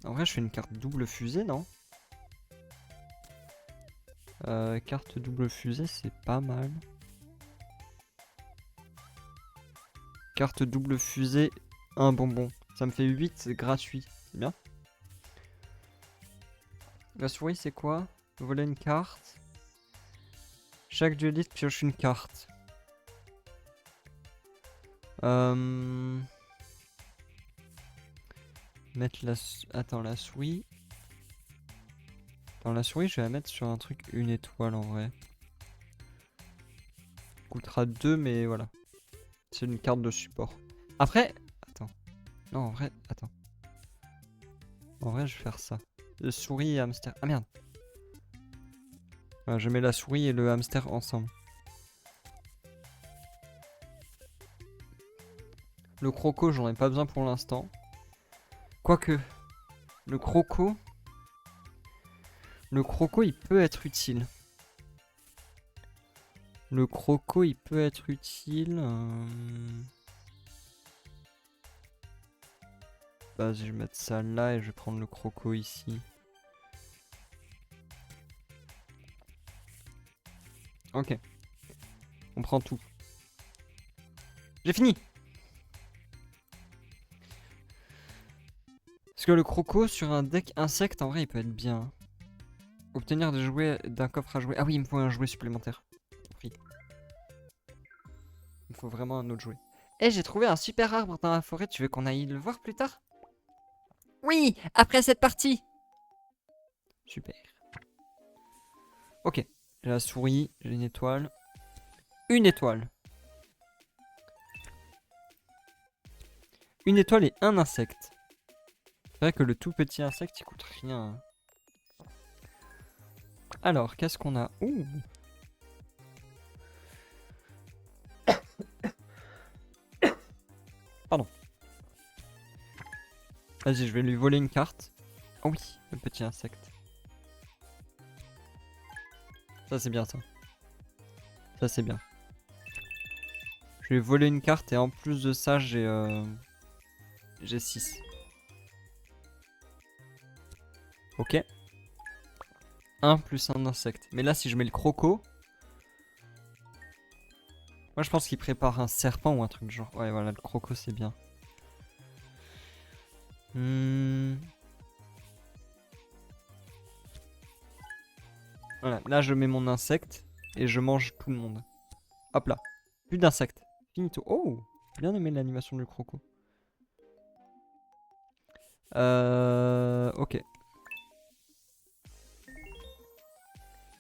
En vrai, je fais une carte double fusée, non? Carte double fusée, c'est pas mal. Carte double fusée, un bonbon. Ça me fait 8 gratuit. C'est bien. La souris, c'est quoi? Voler une carte. Chaque dueliste pioche une carte. Mettre la... Attends, la souris. Dans la souris, je vais la mettre sur un truc une étoile en vrai. Coûtera 2, mais voilà. C'est une carte de support. Après... Attends. Non, en vrai, attends. En vrai, je vais faire ça. Souris et hamster. Ah merde. Voilà, je mets la souris et le hamster ensemble. Le croco, j'en ai pas besoin pour l'instant. Quoique, le croco... Le croco, il peut être utile. Le croco, il peut être utile. Vas-y, je vais mettre ça là et je vais prendre le croco ici. Ok. On prend tout. J'ai fini! Parce que le croco sur un deck insecte, en vrai, il peut être bien. Obtenir des jouets d'un coffre à jouer. Ah oui, il me faut un jouet supplémentaire. Oui. Il me faut vraiment un autre jouet. Eh, j'ai trouvé un super arbre dans la forêt. Tu veux qu'on aille le voir plus tard? Oui, après cette partie. Super. Ok. J'ai la souris, j'ai une étoile. Une étoile. Une étoile et un insecte. C'est vrai que le tout petit insecte, il coûte rien. Alors, qu'est-ce qu'on a? Ouh. Pardon. Vas-y, je vais lui voler une carte. Oh oui, le petit insecte. Ça, c'est bien, ça. Ça, c'est bien. Je vais voler une carte et en plus de ça, j'ai 6. Ok. 1 plus un insecte. Mais là, si je mets le croco... Moi, je pense qu'il prépare un serpent ou un truc genre... Ouais, voilà, le croco, c'est bien. Voilà, là, je mets mon insecte et je mange tout le monde. Hop là. Plus d'insectes. Finito. Oh, j'ai bien aimé l'animation du croco. Ok.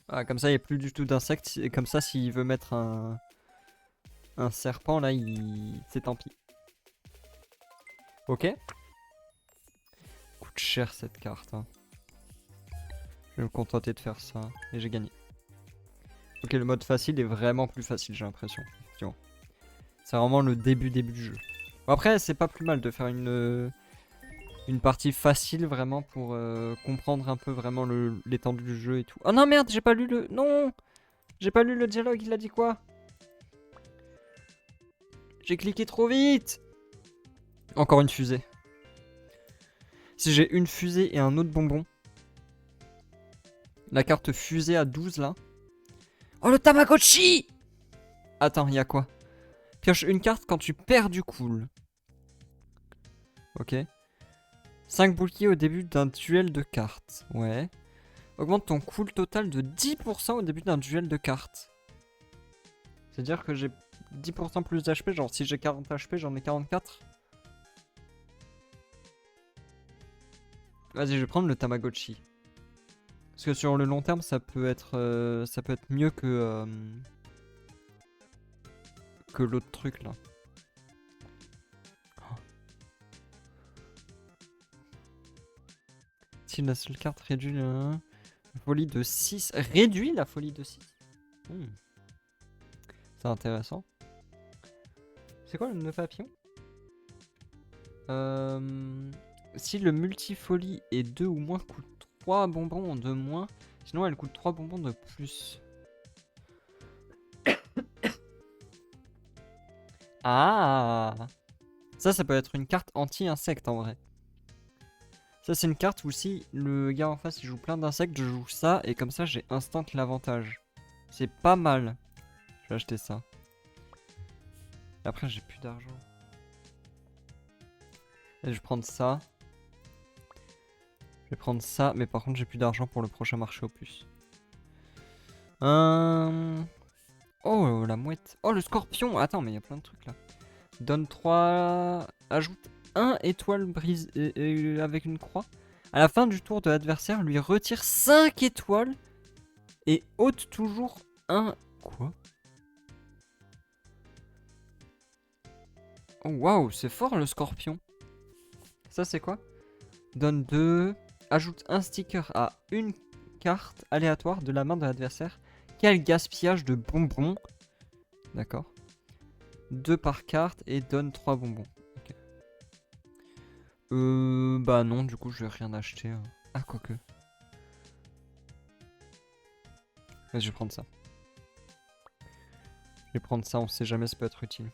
Ah, comme ça, il n'y a plus du tout d'insectes. Et comme ça, s'il veut mettre un serpent, là, c'est tant pis. Ok. Coûte cher cette carte. Hein. Je vais me contenter de faire ça. Et j'ai gagné. Ok, le mode facile est vraiment plus facile, j'ai l'impression. C'est vraiment le début du jeu. Bon, après, c'est pas plus mal de faire une partie facile vraiment pour comprendre un peu vraiment l'étendue du jeu et tout. Oh non, merde, j'ai pas lu le... Non! J'ai pas lu le dialogue, il a dit quoi? J'ai cliqué trop vite! Encore une fusée. Si j'ai une fusée et un autre bonbon. La carte fusée à 12 là. Oh le Tamagotchi! Attends, il y a quoi? Pioche une carte quand tu perds du cool. Ok. 5 boucliers au début d'un duel de cartes. Ouais. Augmente ton cool total de 10% au début d'un duel de cartes. C'est-à-dire que j'ai 10% plus d'HP, genre si j'ai 40 HP, j'en ai 44. Vas-y, je vais prendre le Tamagotchi. Parce que sur le long terme, ça peut être mieux que l'autre truc là. Oh. Si la seule carte réduit la folie de 6. Réduit la folie de 6. C'est intéressant. C'est quoi le nœud papillon? Si le multifolie est 2 ou moins, coûte 3 bonbons de moins. Sinon, elle coûte 3 bonbons de plus. Ah! Ça peut être une carte anti-insecte en vrai. Ça, c'est une carte où si le gars en face il joue plein d'insectes, je joue ça et comme ça j'ai instant l'avantage. C'est pas mal. Je vais acheter ça. Après, j'ai plus d'argent. Je vais prendre ça. Je vais prendre ça, mais par contre, j'ai plus d'argent pour le prochain marché aux puces. Oh, la mouette. Oh, le scorpion. Attends, mais il y a plein de trucs là. Donne 3. Ajoute 1 étoile brise avec une croix. À la fin du tour de l'adversaire, lui retire 5 étoiles et ôte toujours un. Quoi? Oh, waouh, c'est fort le scorpion. Ça, c'est quoi? Donne 2. Ajoute un sticker à une carte aléatoire de la main de l'adversaire. Quel gaspillage de bonbons. D'accord. 2 par carte et donne 3 bonbons. Ok. Bah non, du coup, je vais rien acheter. Ah, quoique. Vas-y, je vais prendre ça. Je vais prendre ça, on sait jamais, ça peut être utile.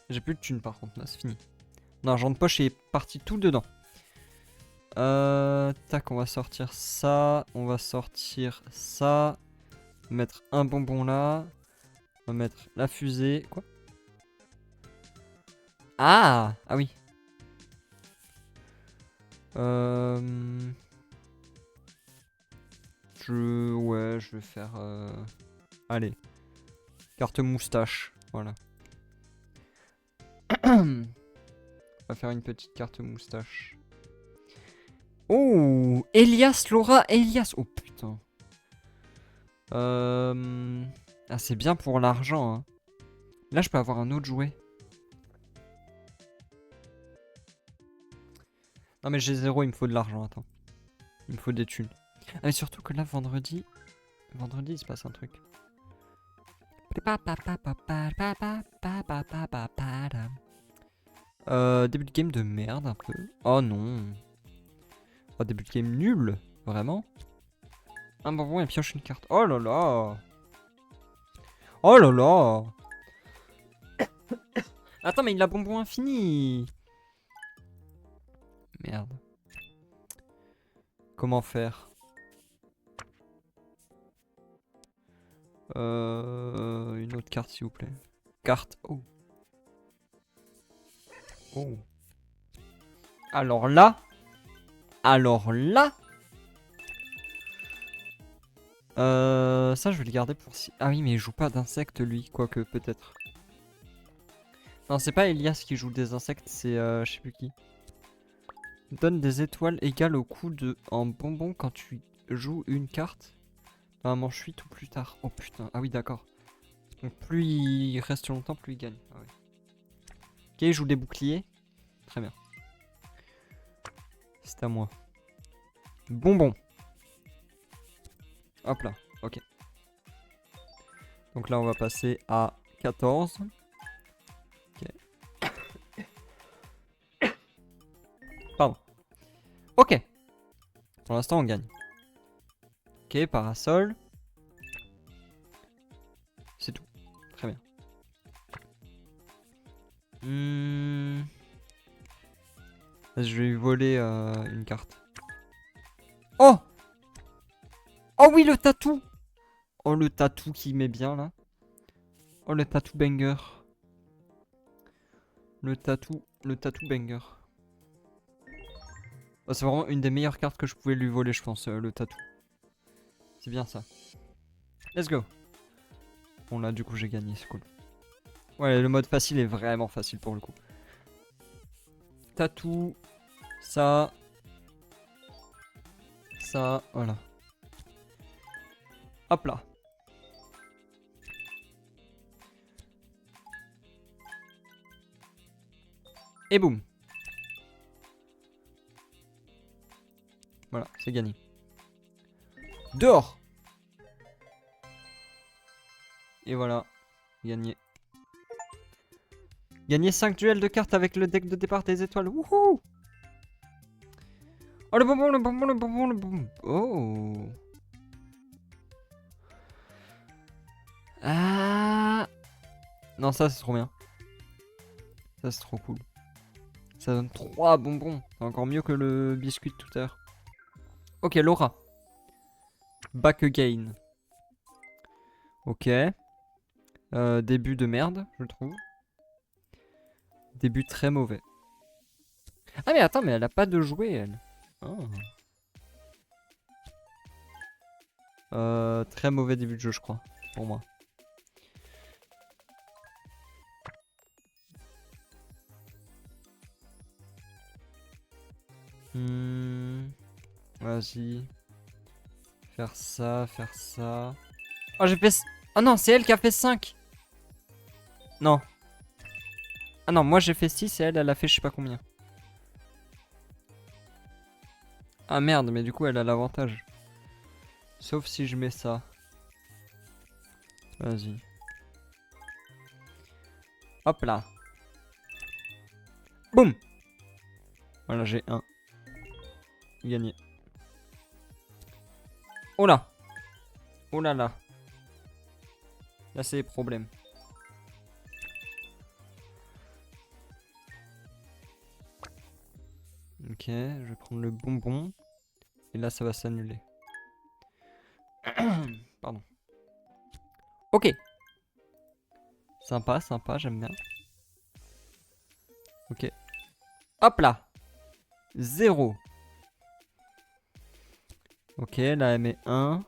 J'ai plus de thunes par contre, là, c'est fini. Mon argent de poche est parti tout dedans. Tac, on va sortir ça. On va sortir ça. Mettre un bonbon là. On va mettre la fusée. Quoi? Ah! Ah oui. Ouais, je vais faire... Allez. Carte moustache. Voilà. On va faire une petite carte moustache. Oh! Elias, Laura, Elias. Oh putain. Ah, c'est bien pour l'argent. Hein. Là, je peux avoir un autre jouet. Non, mais j'ai 0, il me faut de l'argent. Attends. Il me faut des thunes. Ah, mais surtout que là, vendredi, il se passe un truc. Début de game de merde un peu. Oh non. Oh, début de game nul. Vraiment. Un bonbon et pioche une carte. Oh là là. Oh là là. Attends, mais il a bonbon infini. Merde. Comment faire? Une autre carte, s'il vous plaît. Carte. Oh. Oh. Alors là. Ça, je vais le garder pour si... Ah oui, mais il joue pas d'insectes, lui. Quoique, peut-être. Non, c'est pas Elias qui joue des insectes, c'est je sais plus qui. Donne des étoiles égales au coût de en bonbon quand tu joues une carte. Dans un manche 8 ou plus tard. Oh putain, ah oui, d'accord. Donc plus il reste longtemps, plus il gagne. Ah ouais. Ok, il joue des boucliers. Très bien. C'est à moi. Bonbon. Hop là, ok. Donc là, on va passer à 14. Ok. Pardon. Ok. Pour l'instant, on gagne. Ok, parasol. C'est tout. Très bien. Je vais lui voler une carte. Oh! Oh oui, le tatou! Oh, le tatou qui met bien, là. Oh, le tatou banger. Le tatou banger. Oh, c'est vraiment une des meilleures cartes que je pouvais lui voler, je pense, le tatou. C'est bien ça. Let's go. Bon là du coup j'ai gagné, c'est cool. Ouais, le mode facile est vraiment facile pour le coup. T'as tout. Ça. Ça, voilà. Hop là. Et boum. Voilà, c'est gagné. Dehors. Et voilà, gagné. Gagner 5 duels de cartes avec le deck de départ des étoiles. Wouhou! Oh le bonbon, le bonbon, le bonbon, le bonbon. Oh. Ah. Non, ça c'est trop bien. Ça c'est trop cool. Ça donne 3 bonbons. C'est encore mieux que le biscuit de tout à l'heure. Ok, Laura. Back again. Ok. Début de merde, je trouve. Début très mauvais. Ah mais attends, mais elle a pas de jouet, elle. Oh. Très mauvais début de jeu, je crois, pour moi. Vas-y. Faire ça, faire ça. Oh, j'ai fait... Oh non, c'est elle qui a fait 5. Non. Ah non, moi j'ai fait 6 et elle a fait je sais pas combien. Ah merde, mais du coup elle a l'avantage. Sauf si je mets ça. Vas-y. Hop là. Boum. Voilà, j'ai 1. Gagné. Oh là. Oh là là. Là c'est les problèmes. Ok, je vais prendre le bonbon. Et là ça va s'annuler. Pardon. Ok. Sympa, sympa, j'aime bien. Ok. Hop là. 0. Ok, là elle met 1.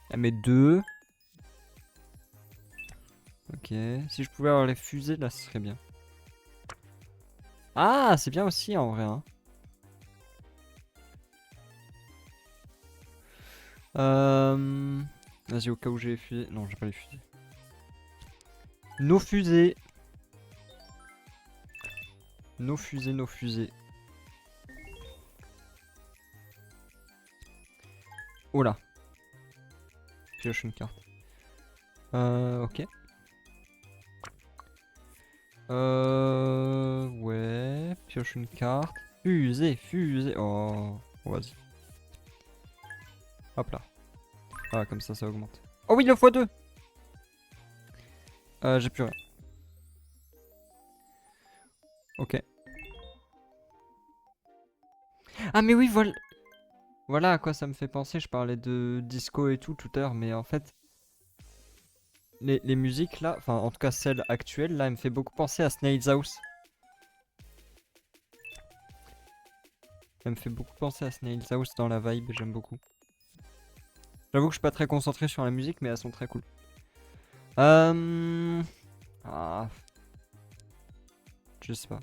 Elle met 2. Ok. Si je pouvais avoir les fusées, là ce serait bien. Ah, c'est bien aussi en vrai. Hein. Vas-y, au cas où j'ai les fusées. Non, j'ai pas les fusées. Nos fusées. Nos fusées, nos fusées. Oh là. Pioche une carte. Ok. Ouais. Pioche une carte. Fusée, fusée. Oh, vas-y. Hop là. Ah, comme ça augmente. Oh oui, le x2. J'ai plus rien. Ok. Ah mais oui, voilà. Voilà à quoi ça me fait penser. Je parlais de disco et tout à l'heure, mais en fait, les musiques là, enfin en tout cas celle actuelle là, elle me fait beaucoup penser à Snail's House. Elle me fait beaucoup penser à Snail's House dans la vibe, j'aime beaucoup. J'avoue que je suis pas très concentré sur la musique, mais elles sont très cool. Ah, je sais pas.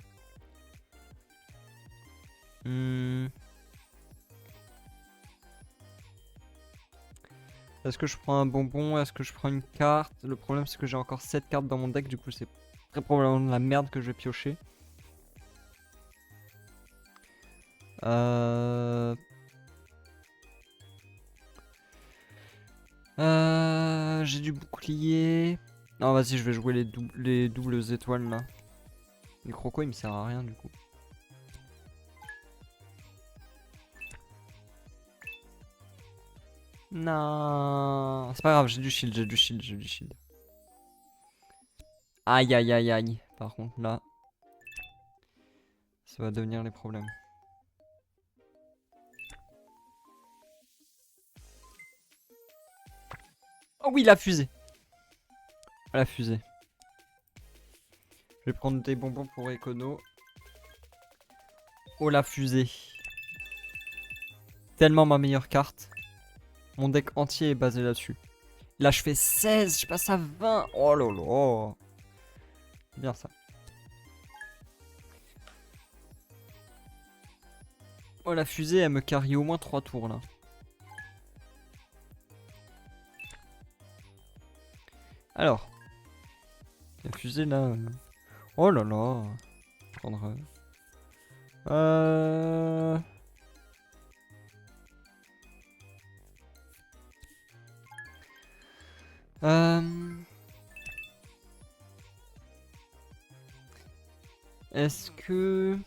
Est-ce que je prends un bonbon? Est-ce que je prends une carte? Le problème c'est que j'ai encore 7 cartes dans mon deck, du coup c'est très probablement de la merde que je vais piocher. J'ai du bouclier. Non, vas-y, je vais jouer les doubles étoiles là. Le croco il me sert à rien du coup. Non, c'est pas grave, j'ai du shield, j'ai du shield, j'ai du shield. Aïe aïe aïe aïe. Par contre là, ça va devenir les problèmes. Oh oui, la fusée. La fusée. Je vais prendre des bonbons pour Econo. Oh la fusée. Tellement ma meilleure carte. Mon deck entier est basé là-dessus. Là, je fais 16, je passe à 20. Oh là là. Bien ça. Oh, la fusée, elle me carry au moins 3 tours là. Alors. La fusée là. Oh là là. Je vais prendre. Est-ce que...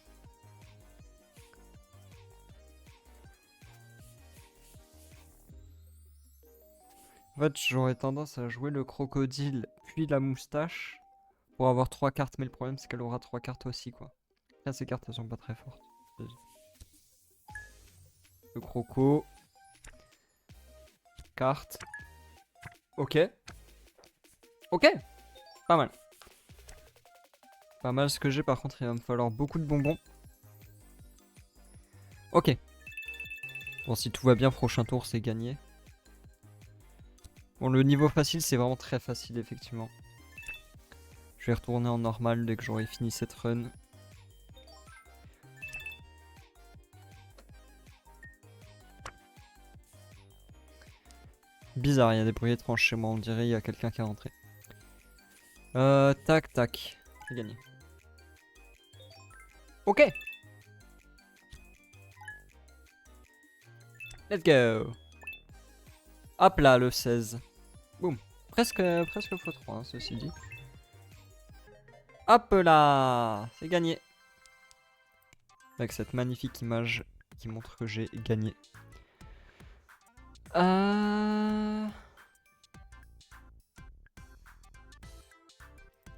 En fait, j'aurais tendance à jouer le crocodile, puis la moustache, pour avoir 3 cartes, mais le problème c'est qu'elle aura 3 cartes aussi, quoi. Là, ces cartes, elles sont pas très fortes. Le croco. Carte. Ok. Ok. Pas mal. Pas mal ce que j'ai, par contre, il va me falloir beaucoup de bonbons. Ok. Bon, si tout va bien, prochain tour, c'est gagné. Bon, le niveau facile, c'est vraiment très facile, effectivement. Je vais retourner en normal dès que j'aurai fini cette run. Bizarre, il y a des bruits étranges chez moi, on dirait il y a quelqu'un qui est rentré. Tac, tac. C'est gagné. Ok. Let's go. Hop là, le 16. Boum. Presque x3, hein, ceci dit. Hop là. C'est gagné. Avec cette magnifique image qui montre que j'ai gagné.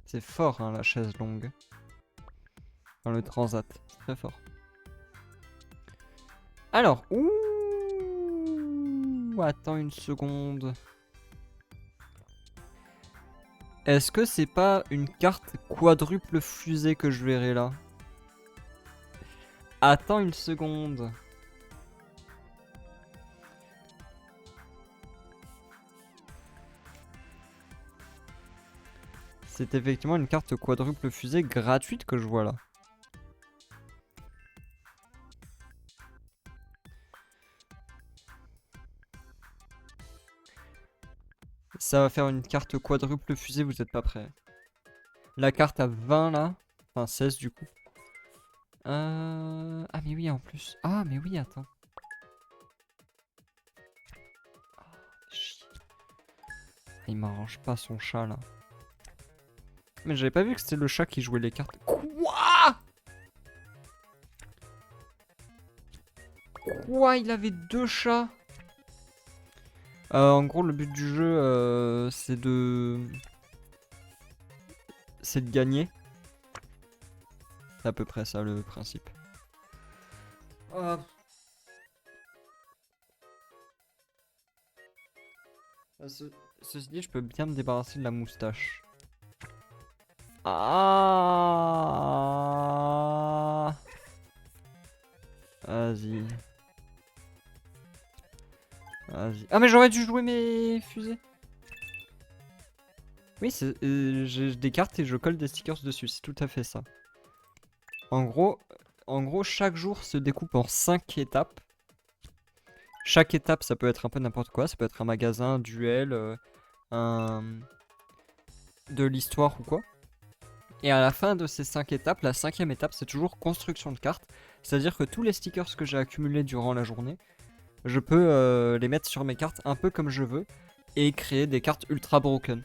C'est fort, hein, la chaise longue. Dans le transat. C'est très fort. Alors. Ouh. Attends une seconde. Est-ce que c'est pas une carte quadruple fusée que je verrai là? Attends une seconde. C'est effectivement une carte quadruple fusée gratuite que je vois là. Ça va faire une carte quadruple fusée, vous êtes pas prêts. La carte à 20 là. Enfin 16 du coup. Ah mais oui en plus. Ah mais oui attends. Ah, chier. Il m'arrange pas son chat là. Mais j'avais pas vu que c'était le chat qui jouait les cartes. Quoi? Quoi? Il avait 2 chats? En gros le but du jeu c'est de gagner. C'est à peu près ça le principe. Ceci dit, je peux bien me débarrasser de la moustache. Ah. Vas-y. Vas-y. Ah mais j'aurais dû jouer mes fusées. Oui, j'ai des cartes et je colle des stickers dessus, c'est tout à fait ça. En gros, chaque jour se découpe en 5 étapes. Chaque étape, ça peut être un peu n'importe quoi. Ça peut être un magasin, un duel, de l'histoire ou quoi. Et à la fin de ces 5 étapes, la 5e étape, c'est toujours construction de cartes. C'est-à-dire que tous les stickers que j'ai accumulés durant la journée, je peux les mettre sur mes cartes un peu comme je veux et créer des cartes ultra broken.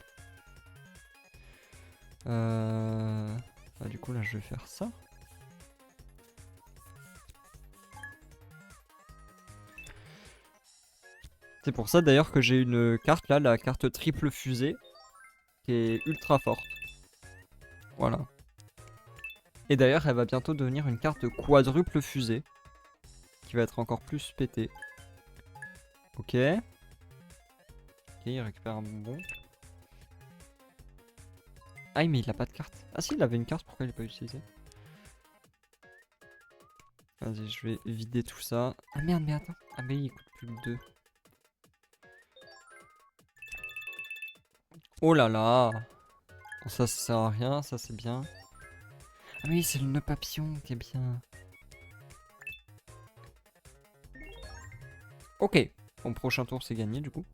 Du coup, là, je vais faire ça. C'est pour ça d'ailleurs que j'ai une carte là, la carte triple fusée, qui est ultra forte. Voilà. Et d'ailleurs, elle va bientôt devenir une carte quadruple fusée, qui va être encore plus pétée. Ok. Ok, il récupère un bonbon. Ah, mais il a pas de carte. Ah si, il avait une carte, pourquoi il l'a pas utilisé? Vas-y, je vais vider tout ça. Ah merde, mais attends. Ah mais il coûte plus que 2. Oh là là. Bon, ça sert à rien, ça c'est bien. Ah oui, c'est le nœud papillon qui est bien. Ok. Bon, prochain tour c'est gagné du coup.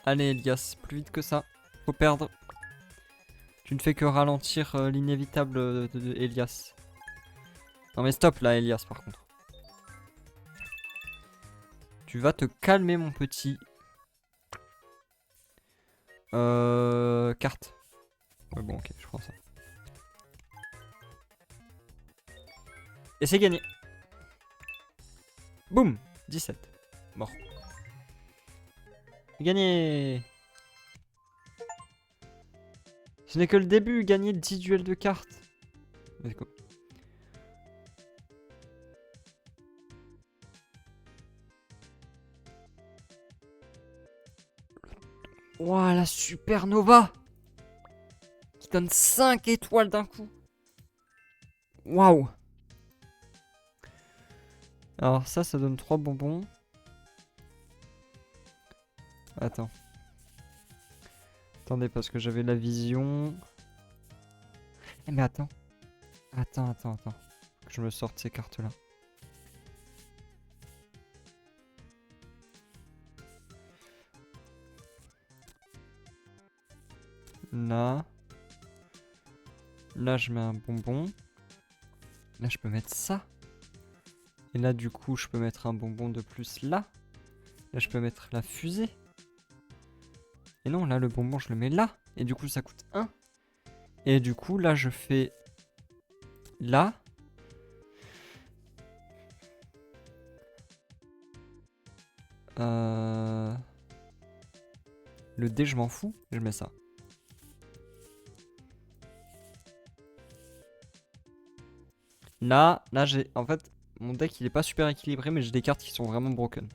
Allez Elias, plus vite que ça. Faut perdre. Tu ne fais que ralentir l'inévitable de Elias. Non mais stop là Elias par contre. Tu vas te calmer mon petit. Carte. Ouais bon ok, je prends ça. Et c'est gagné. Boum 17. Mort. Gagné. Ce n'est que le début, gagner 10 duels de cartes. Let's go. Ouah, la supernova qui donne 5 étoiles d'un coup. Waouh. Alors ça donne 3 bonbons. Attends. Attendez, parce que j'avais la vision. Eh mais attends. Attends. Que je me sorte ces cartes-là. Là. Là, je mets un bonbon. Là, je peux mettre ça. Et là, du coup, je peux mettre un bonbon de plus là. Là, je peux mettre la fusée. Et non, là, le bonbon, je le mets là. Et du coup, ça coûte 1. Et du coup, là, je fais... Là. Le dé, je m'en fous. Je mets ça. Là, j'ai... En fait, mon deck, il est pas super équilibré, mais j'ai des cartes qui sont vraiment broken.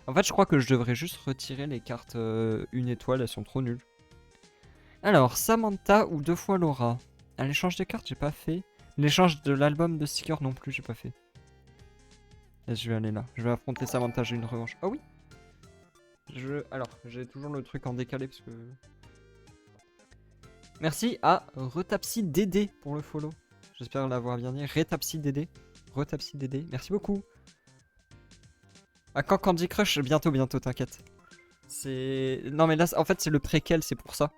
En fait, je crois que je devrais juste retirer les cartes une étoile, elles sont trop nulles. Alors, Samantha ou 2 fois Laura. À l'échange de cartes, j'ai pas fait. L'échange de l'album de stickers non plus, j'ai pas fait. Et je vais aller là. Je vais affronter Samantha, j'ai une revanche. Ah oui. Alors, j'ai toujours le truc en décalé parce que... Merci à Retapsi Dédé pour le follow. J'espère l'avoir bien dit. Retapsi Dédé. Retapsi Dédé. Merci beaucoup. À quand Candy Crush? Bientôt, t'inquiète. C'est... Non mais là, en fait, c'est le préquel, c'est pour ça.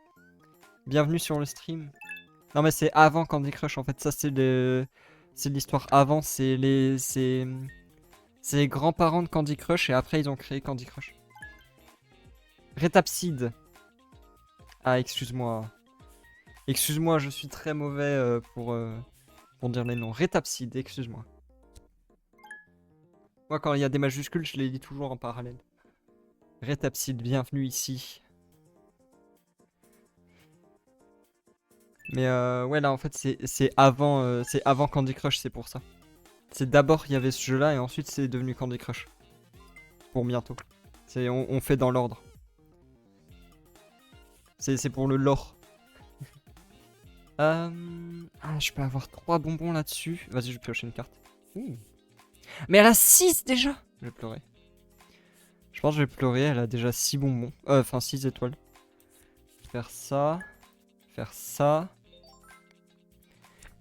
Bienvenue sur le stream. Non mais c'est avant Candy Crush, en fait. Ça, c'est le... C'est l'histoire avant, c'est les... C'est les grands-parents de Candy Crush et après, ils ont créé Candy Crush. Retapsid. Ah, excuse-moi. Excuse-moi, je suis très mauvais pour dire les noms. Retapsid, excuse-moi. Moi, quand il y a des majuscules, je les lis toujours en parallèle. Retapsid, bienvenue ici. Mais ouais, là, en fait, c'est avant Candy Crush, c'est pour ça. C'est d'abord, il y avait ce jeu-là, et ensuite, c'est devenu Candy Crush. Pour bientôt. On fait dans l'ordre. C'est pour le lore. Ah, je peux avoir 3 bonbons là-dessus. Vas-y, je vais piocher une carte. Ouh. Mais elle a 6 déjà. Je vais pleurer. Je pense que je vais pleurer, elle a déjà 6 bonbons. Enfin, 6 étoiles. Faire ça. Faire ça.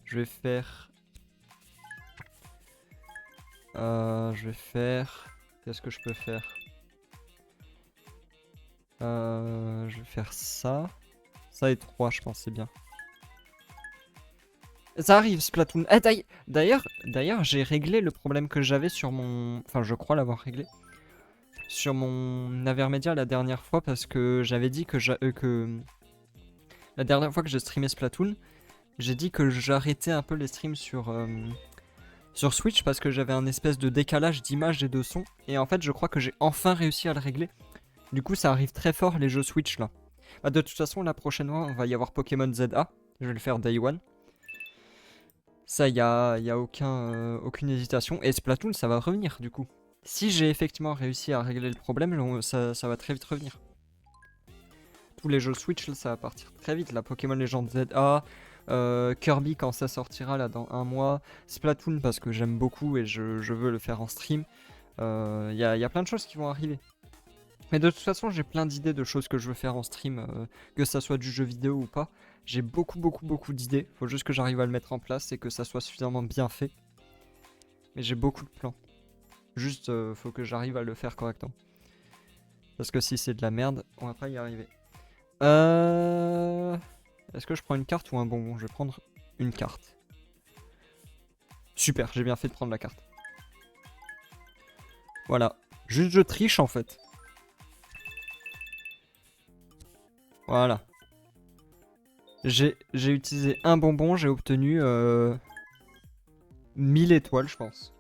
Je vais faire... Qu'est-ce que je peux faire? Je vais faire ça. Ça et 3, je pense, c'est bien. Ça arrive, Splatoon. D'ailleurs, j'ai réglé le problème que j'avais sur mon... Enfin, je crois l'avoir réglé. Sur mon Avermedia la dernière fois, parce que j'avais dit que... La dernière fois que j'ai streamé Splatoon, j'ai dit que j'arrêtais un peu les streams sur Switch parce que j'avais un espèce de décalage d'image et de son. Et en fait, je crois que j'ai enfin réussi à le régler. Du coup, ça arrive très fort les jeux Switch là. Bah, de toute façon, la prochaine fois, on va y avoir Pokémon ZA. Je vais le faire Day One. Ça, y a aucune hésitation. Et Splatoon, ça va revenir du coup. Si j'ai effectivement réussi à régler le problème, ça va très vite revenir. Tous les jeux Switch, là, ça va partir très vite. La Pokémon Legends ZA, Kirby quand ça sortira là dans 1 mois. Splatoon parce que j'aime beaucoup et je veux le faire en stream. Y a plein de choses qui vont arriver. Mais de toute façon, j'ai plein d'idées de choses que je veux faire en stream, que ça soit du jeu vidéo ou pas. J'ai beaucoup d'idées. Faut juste que j'arrive à le mettre en place et que ça soit suffisamment bien fait. Mais j'ai beaucoup de plans. Juste, faut que j'arrive à le faire correctement. Parce que si c'est de la merde, on va pas y arriver. Est-ce que je prends une carte ou un bonbon? Je vais prendre une carte. Super, j'ai bien fait de prendre la carte. Voilà. Juste je triche en fait. Voilà. J'ai utilisé un bonbon, j'ai obtenu 1000 étoiles, je pense.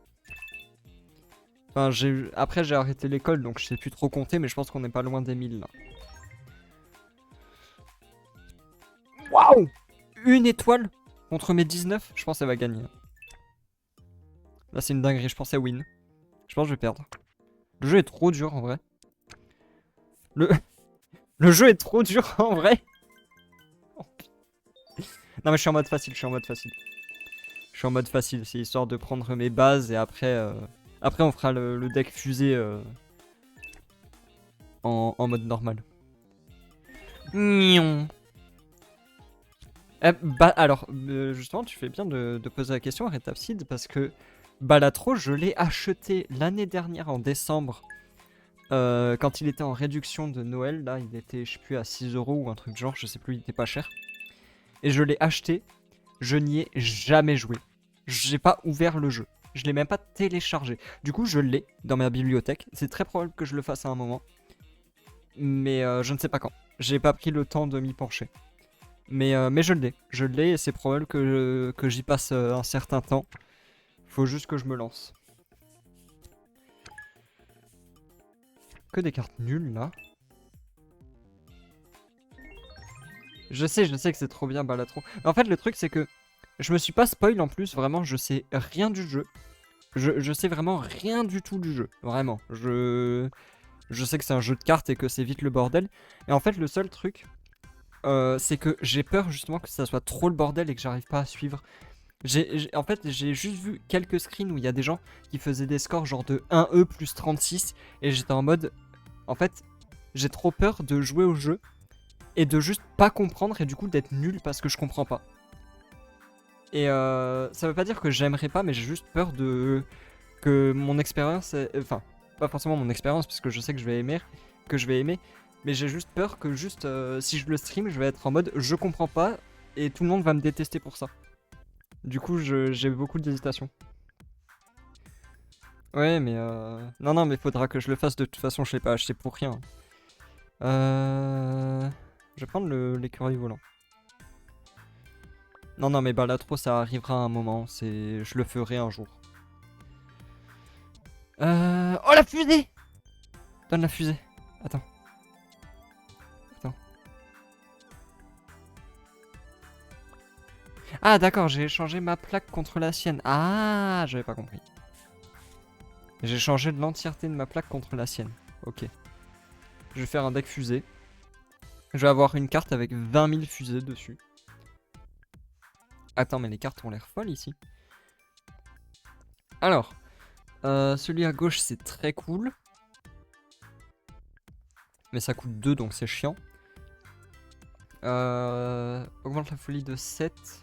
Enfin, après j'ai arrêté l'école, donc je sais plus trop compter, mais je pense qu'on n'est pas loin des 1000 là. Waouh! Une étoile contre mes 19, je pense qu'elle va gagner. Là c'est une dinguerie, je pensais win. Je pense que je vais perdre. Le jeu est trop dur en vrai. Le jeu est trop dur en vrai. Non mais je suis en mode facile, je suis en mode facile. Je suis en mode facile, c'est histoire de prendre mes bases et après, après on fera le deck fusée en mode normal. Nion. Bah alors, justement tu fais bien de poser la question à Retapsid parce que Balatro je l'ai acheté l'année dernière en décembre. Quand il était en réduction de Noël, là il était je sais plus à 6 € ou un truc genre, je sais plus, il était pas cher. Et je l'ai acheté, je n'y ai jamais joué. J'ai pas ouvert le jeu. Je l'ai même pas téléchargé. Du coup, je l'ai dans ma bibliothèque. C'est très probable que je le fasse à un moment. Mais je ne sais pas quand. J'ai pas pris le temps de m'y pencher. Mais je l'ai. Je l'ai et c'est probable que j'y passe un certain temps. Faut juste que je me lance. Que des cartes nulles là. Je sais que c'est trop bien Balatron. Mais en fait, le truc c'est que je me suis pas spoil en plus. Vraiment, je sais rien du jeu. Je sais vraiment rien du tout du jeu. Vraiment. Je sais que c'est un jeu de cartes et que c'est vite le bordel. Et en fait, le seul truc, c'est que j'ai peur justement que ça soit trop le bordel et que j'arrive pas à suivre. En fait, j'ai juste vu quelques screens où il y a des gens qui faisaient des scores genre de 1E plus 36. Et j'étais en mode, en fait, j'ai trop peur de jouer au jeu et de juste pas comprendre et du coup d'être nul parce que je comprends pas. Et ça veut pas dire que j'aimerais pas, mais j'ai juste peur de que mon expérience, enfin pas forcément mon expérience parce que je sais que je vais aimer, mais j'ai juste peur que juste si je le stream, je vais être en mode je comprends pas et tout le monde va me détester pour ça. Du coup, j'ai beaucoup d'hésitation. Ouais, mais non, mais faudra que je le fasse de toute façon, je l'ai pas acheté pour rien. Je vais prendre l'écureuil volant. Non, mais Balatro, ça arrivera à un moment. Je le ferai un jour. Oh, la fusée! Donne la fusée. Attends. Ah, d'accord, j'ai échangé ma plaque contre la sienne. Ah, j'avais pas compris. J'ai changé l'entièreté de ma plaque contre la sienne. Ok. Je vais faire un deck fusée. Je vais avoir une carte avec 20 000 fusées dessus. Attends, mais les cartes ont l'air folles ici. Alors, celui à gauche, c'est très cool. Mais ça coûte 2, donc c'est chiant. Augmente la folie de 7.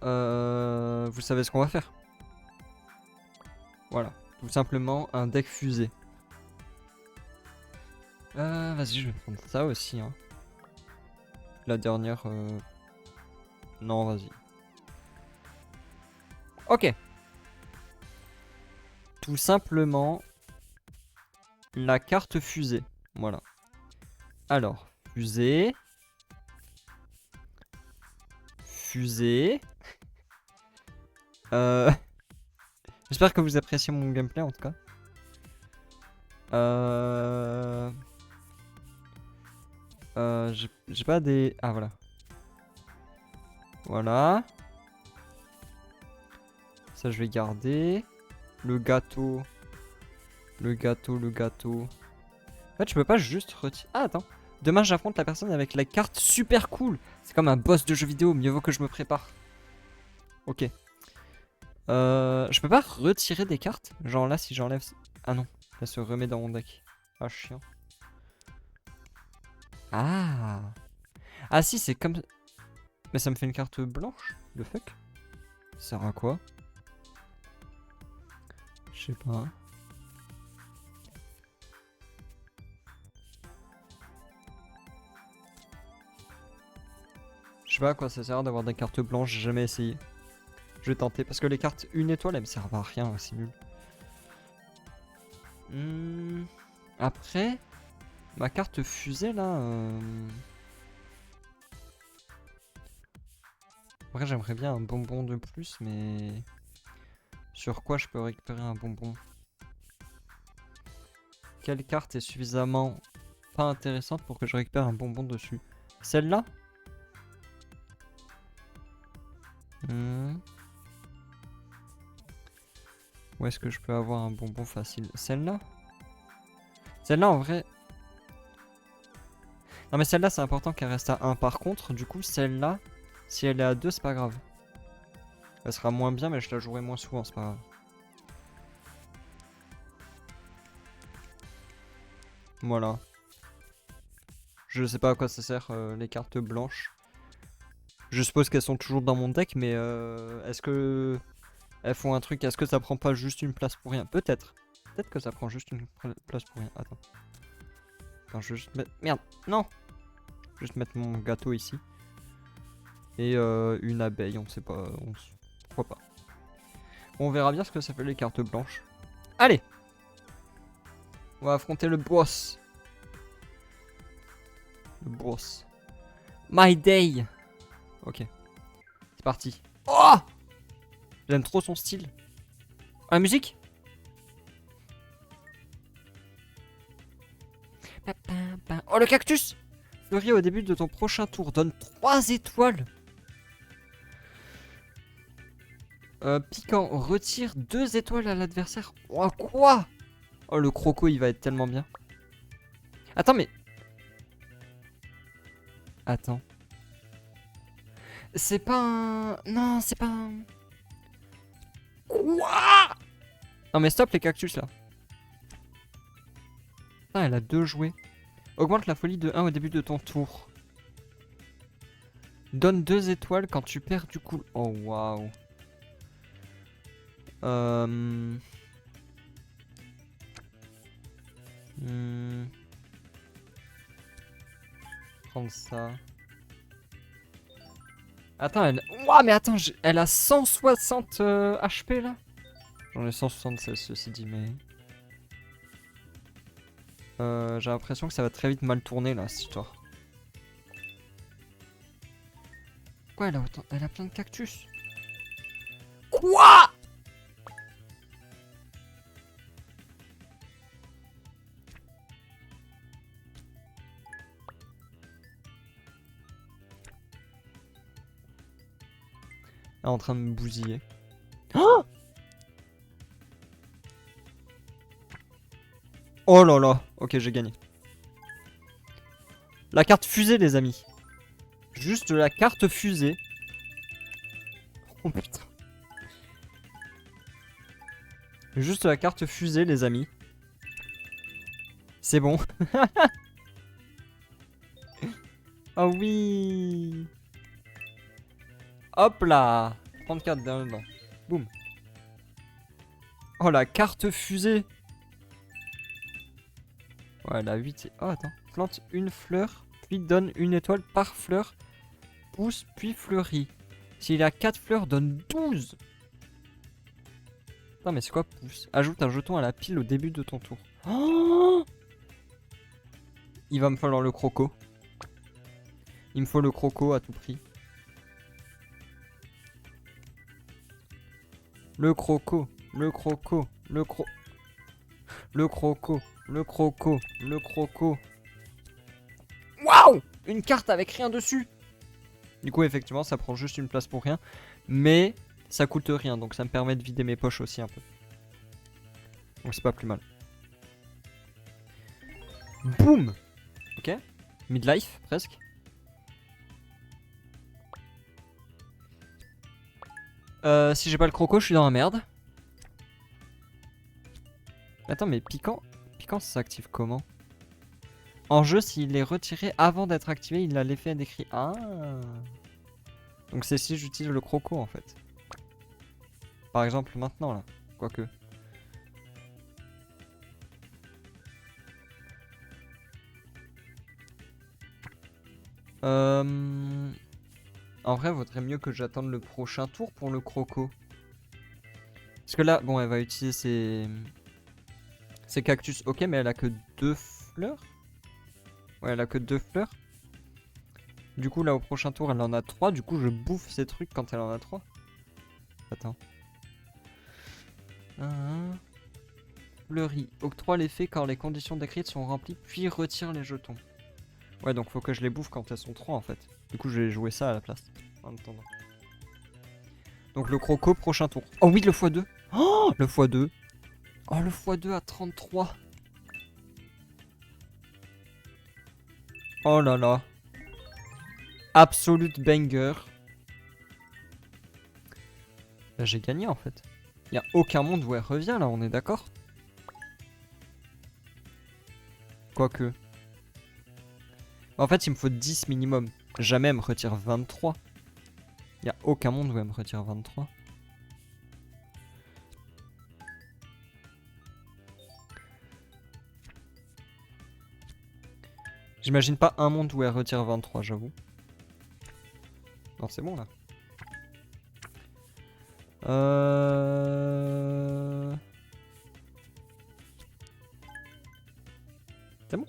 Vous savez ce qu'on va faire. Voilà, tout simplement un deck fusée. Vas-y, je vais prendre ça aussi. Hein. La dernière... Non, vas-y. Ok. Tout simplement la carte fusée. Voilà. Alors, fusée. Fusée. J'espère que vous appréciez mon gameplay en tout cas. J'ai pas des... Ah voilà. Voilà. Ça je vais garder. Le gâteau. Le gâteau. En fait je peux pas juste retirer... Ah attends. Demain j'affronte la personne avec la carte super cool. C'est comme un boss de jeu vidéo. Mieux vaut que je me prépare. Ok. Je peux pas retirer des cartes. Genre là si j'enlève... Ah non. Elle se remet dans mon deck. Ah, chiant. Ah. Ah si, c'est comme... Mais ça me fait une carte blanche. Le fuck. Ça sert à quoi? Je sais pas. Je sais pas à quoi ça sert d'avoir des cartes blanches, j'ai jamais essayé. Je vais tenter, parce que les cartes 1 étoile, elles me servent à rien, c'est nul. Après, ma carte fusée là... Après j'aimerais bien un bonbon de plus, mais... Sur quoi je peux récupérer un bonbon? Quelle carte est suffisamment pas intéressante pour que je récupère un bonbon dessus? Celle-là? Où est-ce que je peux avoir un bonbon facile? Celle-là? Celle-là en vrai... Non mais celle-là c'est important qu'elle reste à 1. Par contre, du coup celle-là, si elle est à 2 c'est pas grave. Elle sera moins bien mais je la jouerai moins souvent, c'est pas grave. Voilà. Je sais pas à quoi ça sert les cartes blanches. Je suppose qu'elles sont toujours dans mon deck mais est-ce que... Elles font un truc, est-ce que ça prend pas juste une place pour rien? Peut-être. Peut-être que ça prend juste une place pour rien. Attends. Attends, je vais juste mettre... Merde, non! Juste mettre mon gâteau ici. Et une abeille, on sait pas. Pourquoi pas. Bon, on verra bien ce que ça fait les cartes blanches. Allez! On va affronter le boss. Le boss. My day! Ok. C'est parti. Oh! J'aime trop son style. La musique? Oh, le cactus! Fleuris au début de ton prochain tour. Donne 3 étoiles. Piquant. Retire 2 étoiles à l'adversaire. Oh, quoi? Oh, le croco, il va être tellement bien. Attends, mais... Attends. C'est pas un... Non, c'est pas un... Quoi? Non, mais stop les cactus, là. Ah, elle a 2 jouets. Augmente la folie de 1 au début de ton tour. Donne 2 étoiles quand tu perds du coup. Oh, waouh. Prendre ça. Attends, elle... Ouah, mais attends, elle a 160 HP, là. J'en ai 176, ceci dit, mais... j'ai l'impression que ça va très vite mal tourner, là, cette histoire. Quoi, elle a autant... Elle a plein de cactus. Quoi? Elle est en train de me bousiller. Oh, oh là là. Ok, j'ai gagné. La carte fusée, les amis. Juste la carte fusée. Oh putain. Juste la carte fusée, les amis. C'est bon. Oh oui. Hop là. 34 derrière dedans. Boum. Oh la carte fusée. Ouais, la 8. Oh attends. Plante une fleur, puis donne une étoile par fleur. Pousse, puis fleurit. S'il a 4 fleurs, donne 12. Non mais c'est quoi pousse? Ajoute un jeton à la pile au début de ton tour. Oh, il va me falloir le croco. Il me faut le croco à tout prix. Le croco, le croco, le croco, le croco, le croco, le croco. Waouh! Une carte avec rien dessus. Du coup, effectivement, ça prend juste une place pour rien. Mais ça coûte rien, donc ça me permet de vider mes poches aussi un peu. Donc c'est pas plus mal. Boum! Ok. Midlife, presque. Si j'ai pas le croco, je suis dans la merde. Attends, mais piquant. piquant, ça s'active comment? En jeu, s'il est retiré avant d'être activé, il a l'effet décrit. Ah. Donc c'est si j'utilise le croco en fait. Par exemple maintenant là. Quoique. En vrai, vaudrait mieux que j'attende le prochain tour pour le croco. Parce que là, bon, elle va utiliser ses cactus. Ok, mais elle a que 2 fleurs. Ouais, elle a que 2 fleurs. Du coup, là, au prochain tour, elle en a 3. Du coup, je bouffe ces trucs quand elle en a 3. Attends. Fleurie. Octroie l'effet quand les conditions décrites sont remplies, puis retire les jetons. Ouais, donc faut que je les bouffe quand elles sont 3 en fait. Du coup, je vais jouer ça à la place. En attendant. Donc le croco, prochain tour. Oh oui, le x2. Oh, le x2. Oh, le x2 à 33. Oh là là. Absolute banger. Bah, j'ai gagné en fait. Il a aucun monde où elle revient là, on est d'accord? Quoique. En fait, il me faut 10 minimum. Jamais elle me retire 23. Il a aucun monde où elle me retire 23. J'imagine pas un monde où elle retire 23, j'avoue. Non, c'est bon là. C'est bon.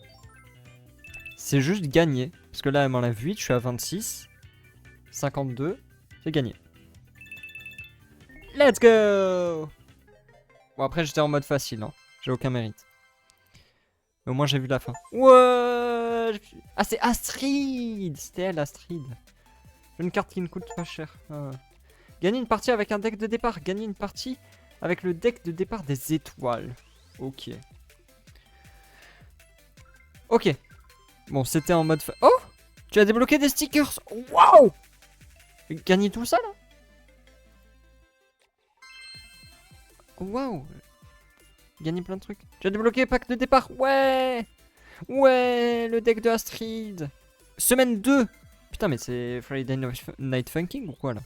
C'est juste gagner. Parce que là, elle m'enlève 8, je suis à 26. 52, j'ai gagné. Let's go! Bon, après, j'étais en mode facile, hein. J'ai aucun mérite. Mais au moins, j'ai vu la fin. Ouais! Ah, c'est Astrid! C'était elle, Astrid. Une carte qui ne coûte pas cher. Ah. Gagner une partie avec un deck de départ. Gagner une partie avec le deck de départ des étoiles. Ok. Ok. Bon, c'était en mode... Oh! Tu as débloqué des stickers! Waouh! Gagner tout ça, là? Waouh! Gagner plein de trucs. Tu as débloqué pack de départ! Ouais! Ouais! Le deck de Astrid! Semaine 2! Putain, mais c'est Friday Night Funking ou quoi, là?